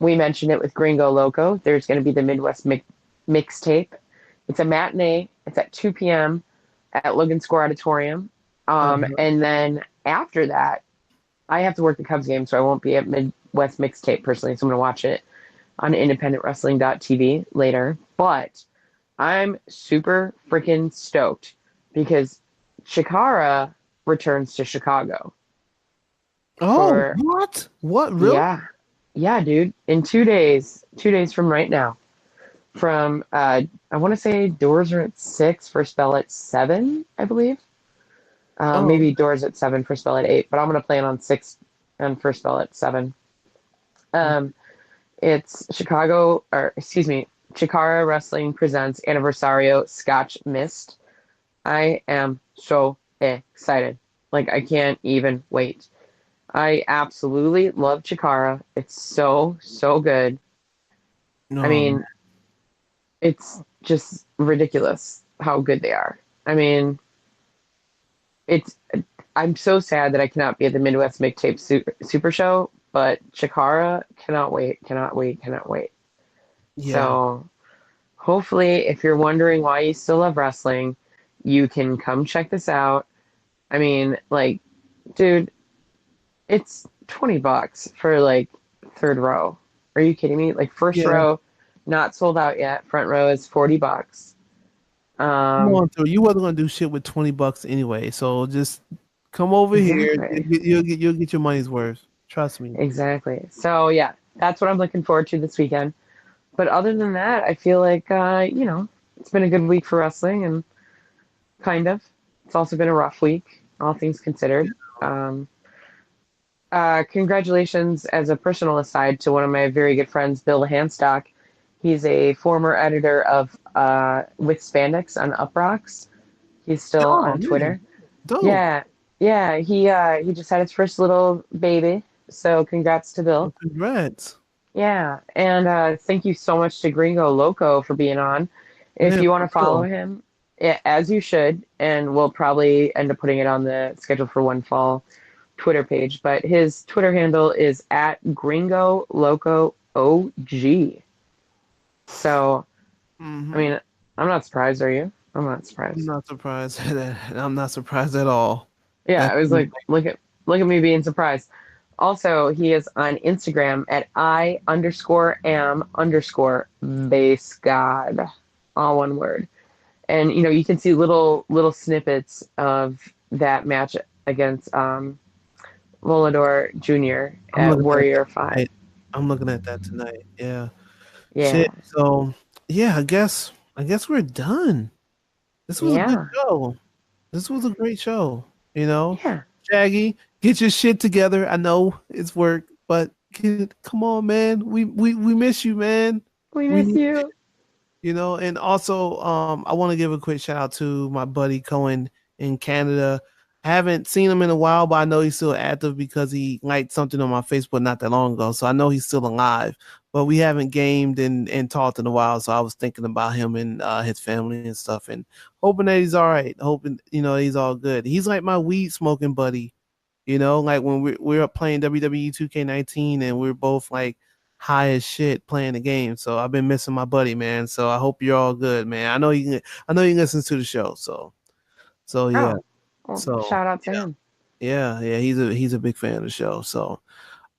we mentioned it with Gringo Loco. There's going to be the Midwest mixtape. It's a matinee. It's at 2 p.m. at Logan Square Auditorium. Uh-huh. And then after that, I have to work the Cubs game, so I won't be at Midwest mixtape personally. So I'm going to watch it on independentwrestling.tv later. But I'm super freaking stoked because Chikara returns to Chicago Oh, for, what? What? Really? yeah, yeah, dude, in 2 days, 2 days from right now. From, I want to say doors are at 6, first bell at 7, I believe. Oh, Maybe doors at 7, first bell at 8, but I'm going to plan on 6 and first bell at 7. Um, It's Chicago, or excuse me, Chikara Wrestling presents Anniversario Scotch Mist. I am so excited. Like, I can't even wait. I absolutely love Chikara. It's so, so good. I no. mean, it's just ridiculous how good they are. I mean, it's. I'm so sad that I cannot be at the Midwest Mixtape Super Show, but Chikara cannot wait, cannot wait, cannot wait. Yeah. So hopefully, if you're wondering why you still love wrestling, you can come check this out. I mean, like, dude, it's $20 for like third row. Are you kidding me? Like first Yeah. row, not sold out yet. Front row is $40. Come Um, on through. You wasn't gonna do shit with $20 anyway, so just Come over here. Exactly. You'll get your money's worth. Trust me. Exactly. So yeah, that's what I'm looking forward to this weekend. But other than that, I feel like it's been a good week for wrestling, and kind of. It's also been a rough week, all things considered. Um, Congratulations, as a personal aside, to one of my very good friends, Bill Handstock. He's a former editor of with Spandex on Uprocks. He's still Oh on man, Twitter. dope. Yeah, yeah. He just had his first little baby, so congrats to Bill. Well, congrats. Yeah, and thank you so much to Gringo Loco for being on. If Yeah, you want for to follow real. him, as you should, and we'll probably end up putting it on the Schedule for One Fall Twitter page. But his Twitter handle is at Gringo Loco OG. So, I Mm-hmm. mean, I'm not surprised, are you? I'm not I'm surprised. not surprised at that. I'm not surprised at all. Yeah, That's I was like, amazing. look at me being surprised. Also, he is on Instagram at I_am_ base god, all one word. And you can see little snippets of that match against Volador Jr. I'm at looking at that Warrior 5. tonight. I'm looking at that tonight. Yeah. Yeah, Shit. So yeah, I guess we're done. This was a good yeah, show. This was a great show. You know, yeah. Shaggy, get your shit together. I know it's work, but come on, man. We miss you, man. We We miss need you. and also I want to give a quick shout out to my buddy Cohen in Canada. I haven't seen him in a while, but I know he's still active because he liked something on my Facebook not that long ago. So I know he's still alive, but we haven't gamed and talked in a while. So I was thinking about him and his family and stuff, and hoping that he's all right, hoping he's all good. He's like my weed smoking buddy. Like when we're playing WWE 2K19 and we're both like high as shit playing the game. So I've been missing my buddy, man. So I hope you're all good, man. I know you listen to the show. So yeah. Oh, well, So shout out to yeah. him. Yeah. He's a big fan of the show. So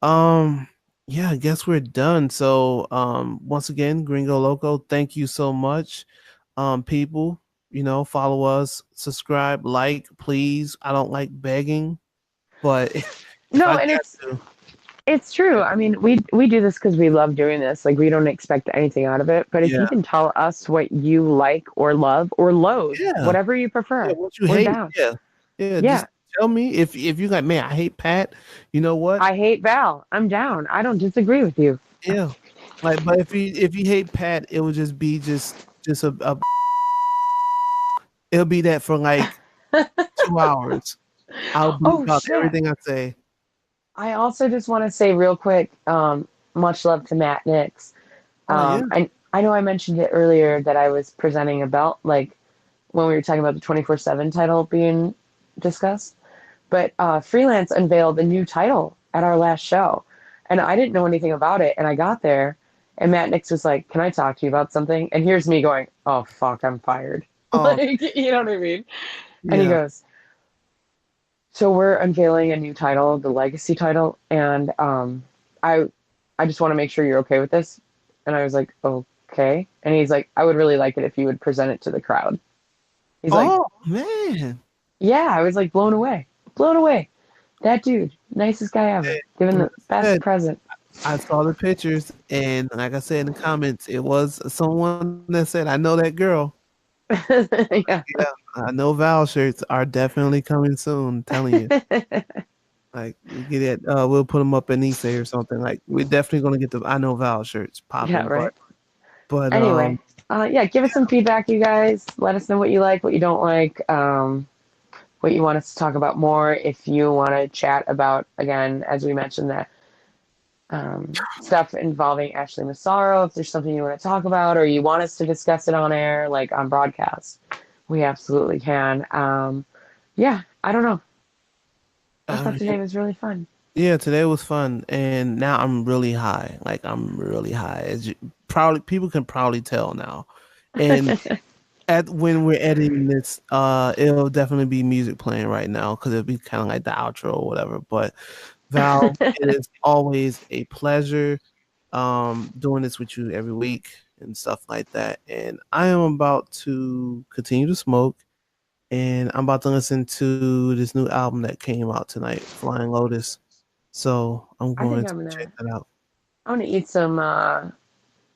um yeah, I guess we're done. So once again, Gringo Loco, thank you so much. People, follow us, subscribe, like, please. I don't like begging, but if No, I and got it's to, it's true. I mean, we do this because we love doing this. Like, we don't expect anything out of it. But if yeah. you can tell us what you like or love or loathe, Yeah. whatever you Yeah, prefer, what you we're hate. down. Yeah. Yeah, Yeah, just tell me if you like, man, I hate Pat. You know what? I hate Val. I'm down. I don't disagree with you. Yeah. Like, but if you hate Pat, it would just be just a it'll be that for like 2 hours. I'll bleep Oh out shit! everything I say. I also just want to say real quick, much love to Matt Nix. Oh yeah. I know I mentioned it earlier that I was presenting a belt, like when we were talking about the 24/7 title being discussed. But Freelance unveiled a new title at our last show, and I didn't know anything about it. And I got there, and Matt Nix was like, "Can I talk to you about something?" And here's me going, "Oh fuck, I'm fired." Oh Like, you know what I mean? And he yeah. goes, "So we're unveiling a new title, the Legacy title, and I I just want to make sure you're okay with this." And I was like, "Okay." And he's like, "I would really like it if you would present it to the crowd." He's like, Oh man. "Yeah." I was like blown away, blown away. That dude, nicest guy ever, giving Like the I best said, present. I saw the pictures and like I said in the comments, it was someone that said, I know that girl. Yeah. Yeah, I know Val shirts are definitely coming soon. I'm telling you, like we get it. We'll put them up in Nisei or something. Like we're definitely gonna get the I know Val shirts Yeah, popping. But right. but Anyway, yeah, give us some feedback, you guys. Let us know what you like, what you don't like, what you want us to talk about more. If you want to chat about, again, as we mentioned, that stuff involving Ashley Massaro, if there's something you want to talk about or you want us to discuss it on air, like on broadcast, we absolutely can. Yeah, I don't know. I thought um, today was really fun. yeah, today was fun, and now I'm really high. Like I'm really high. As you, probably people can probably tell now. And at when we're editing this, it'll definitely be music playing right now because it'll be kind of like the outro or whatever. But Val, it is always a pleasure doing this with you every week and stuff like that. And I am about to continue to smoke and I'm about to listen to this new album that came out tonight, Flying Lotus. So I'm I think going to I'm check gonna that out. I'm gonna eat some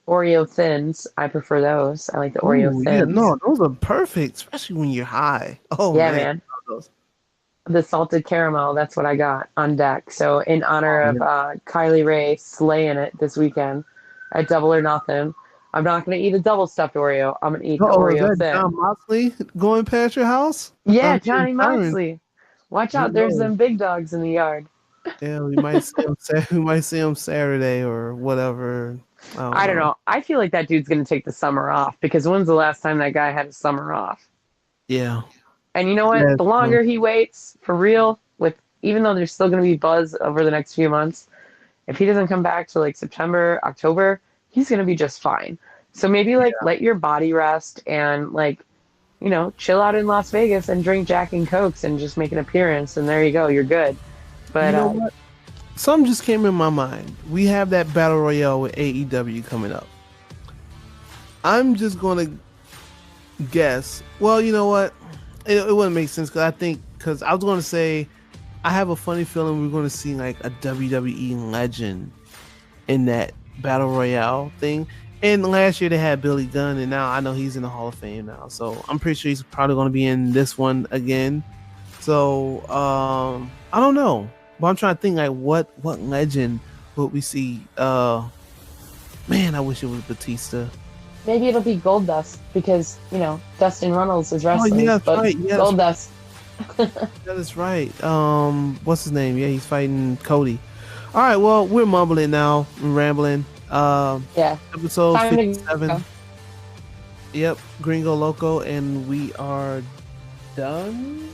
Oreo thins. I prefer those. I like the Oreo Oh yeah, thins. no, those are perfect, especially when you're high. Oh Yeah, man, man. I love those. The salted caramel, that's what I got on deck. So in honor Oh of man, Kylie Ray slaying it this weekend at Double or Nothing, I'm not gonna eat a double stuffed Oreo. I'm gonna eat the oh, is Oreo that John thin. Moxley going past your house? Yeah, I'm hearing Johnny sirens. Moxley. Watch Who out, there's knows? them big dogs in the yard. Yeah, we might see him. We might see him Saturday or whatever. I don't I don't know. know. I feel like that dude's gonna take the summer off because when's the last time that guy had a summer off? Yeah, And you know what? that's The true. longer he waits, for real, with even though there's still gonna be buzz over the next few months, if he doesn't come back to like September, October, he's gonna be just fine. So maybe like Yeah, let your body rest and like, chill out in Las Vegas and drink Jack and Cokes and just make an appearance and there you go, you're good. you But know what? Something just came in my mind. We have that battle royale with AEW coming up. I'm just gonna guess. Well, you know what? It wouldn't make sense because I was gonna say I have a funny feeling we're gonna see like a WWE legend in that battle royale thing. And last year they had Billy Gunn, and now I know he's in the Hall of Fame now. So I'm pretty sure he's probably going to be in this one again. So I don't know, but I'm trying to think like what legend would we see? Man, I wish it was Batista. maybe it'll be Gold Dust because, Dustin Runnels is Oh yeah, wrestling, that's but right. Yeah, Gold Dust. that is right. What's his name? Yeah, he's fighting Cody. All right, well, we're mumbling now, we're rambling. Yeah. Episode Time to 57. go. Yep, Gringo Loco, and we are done.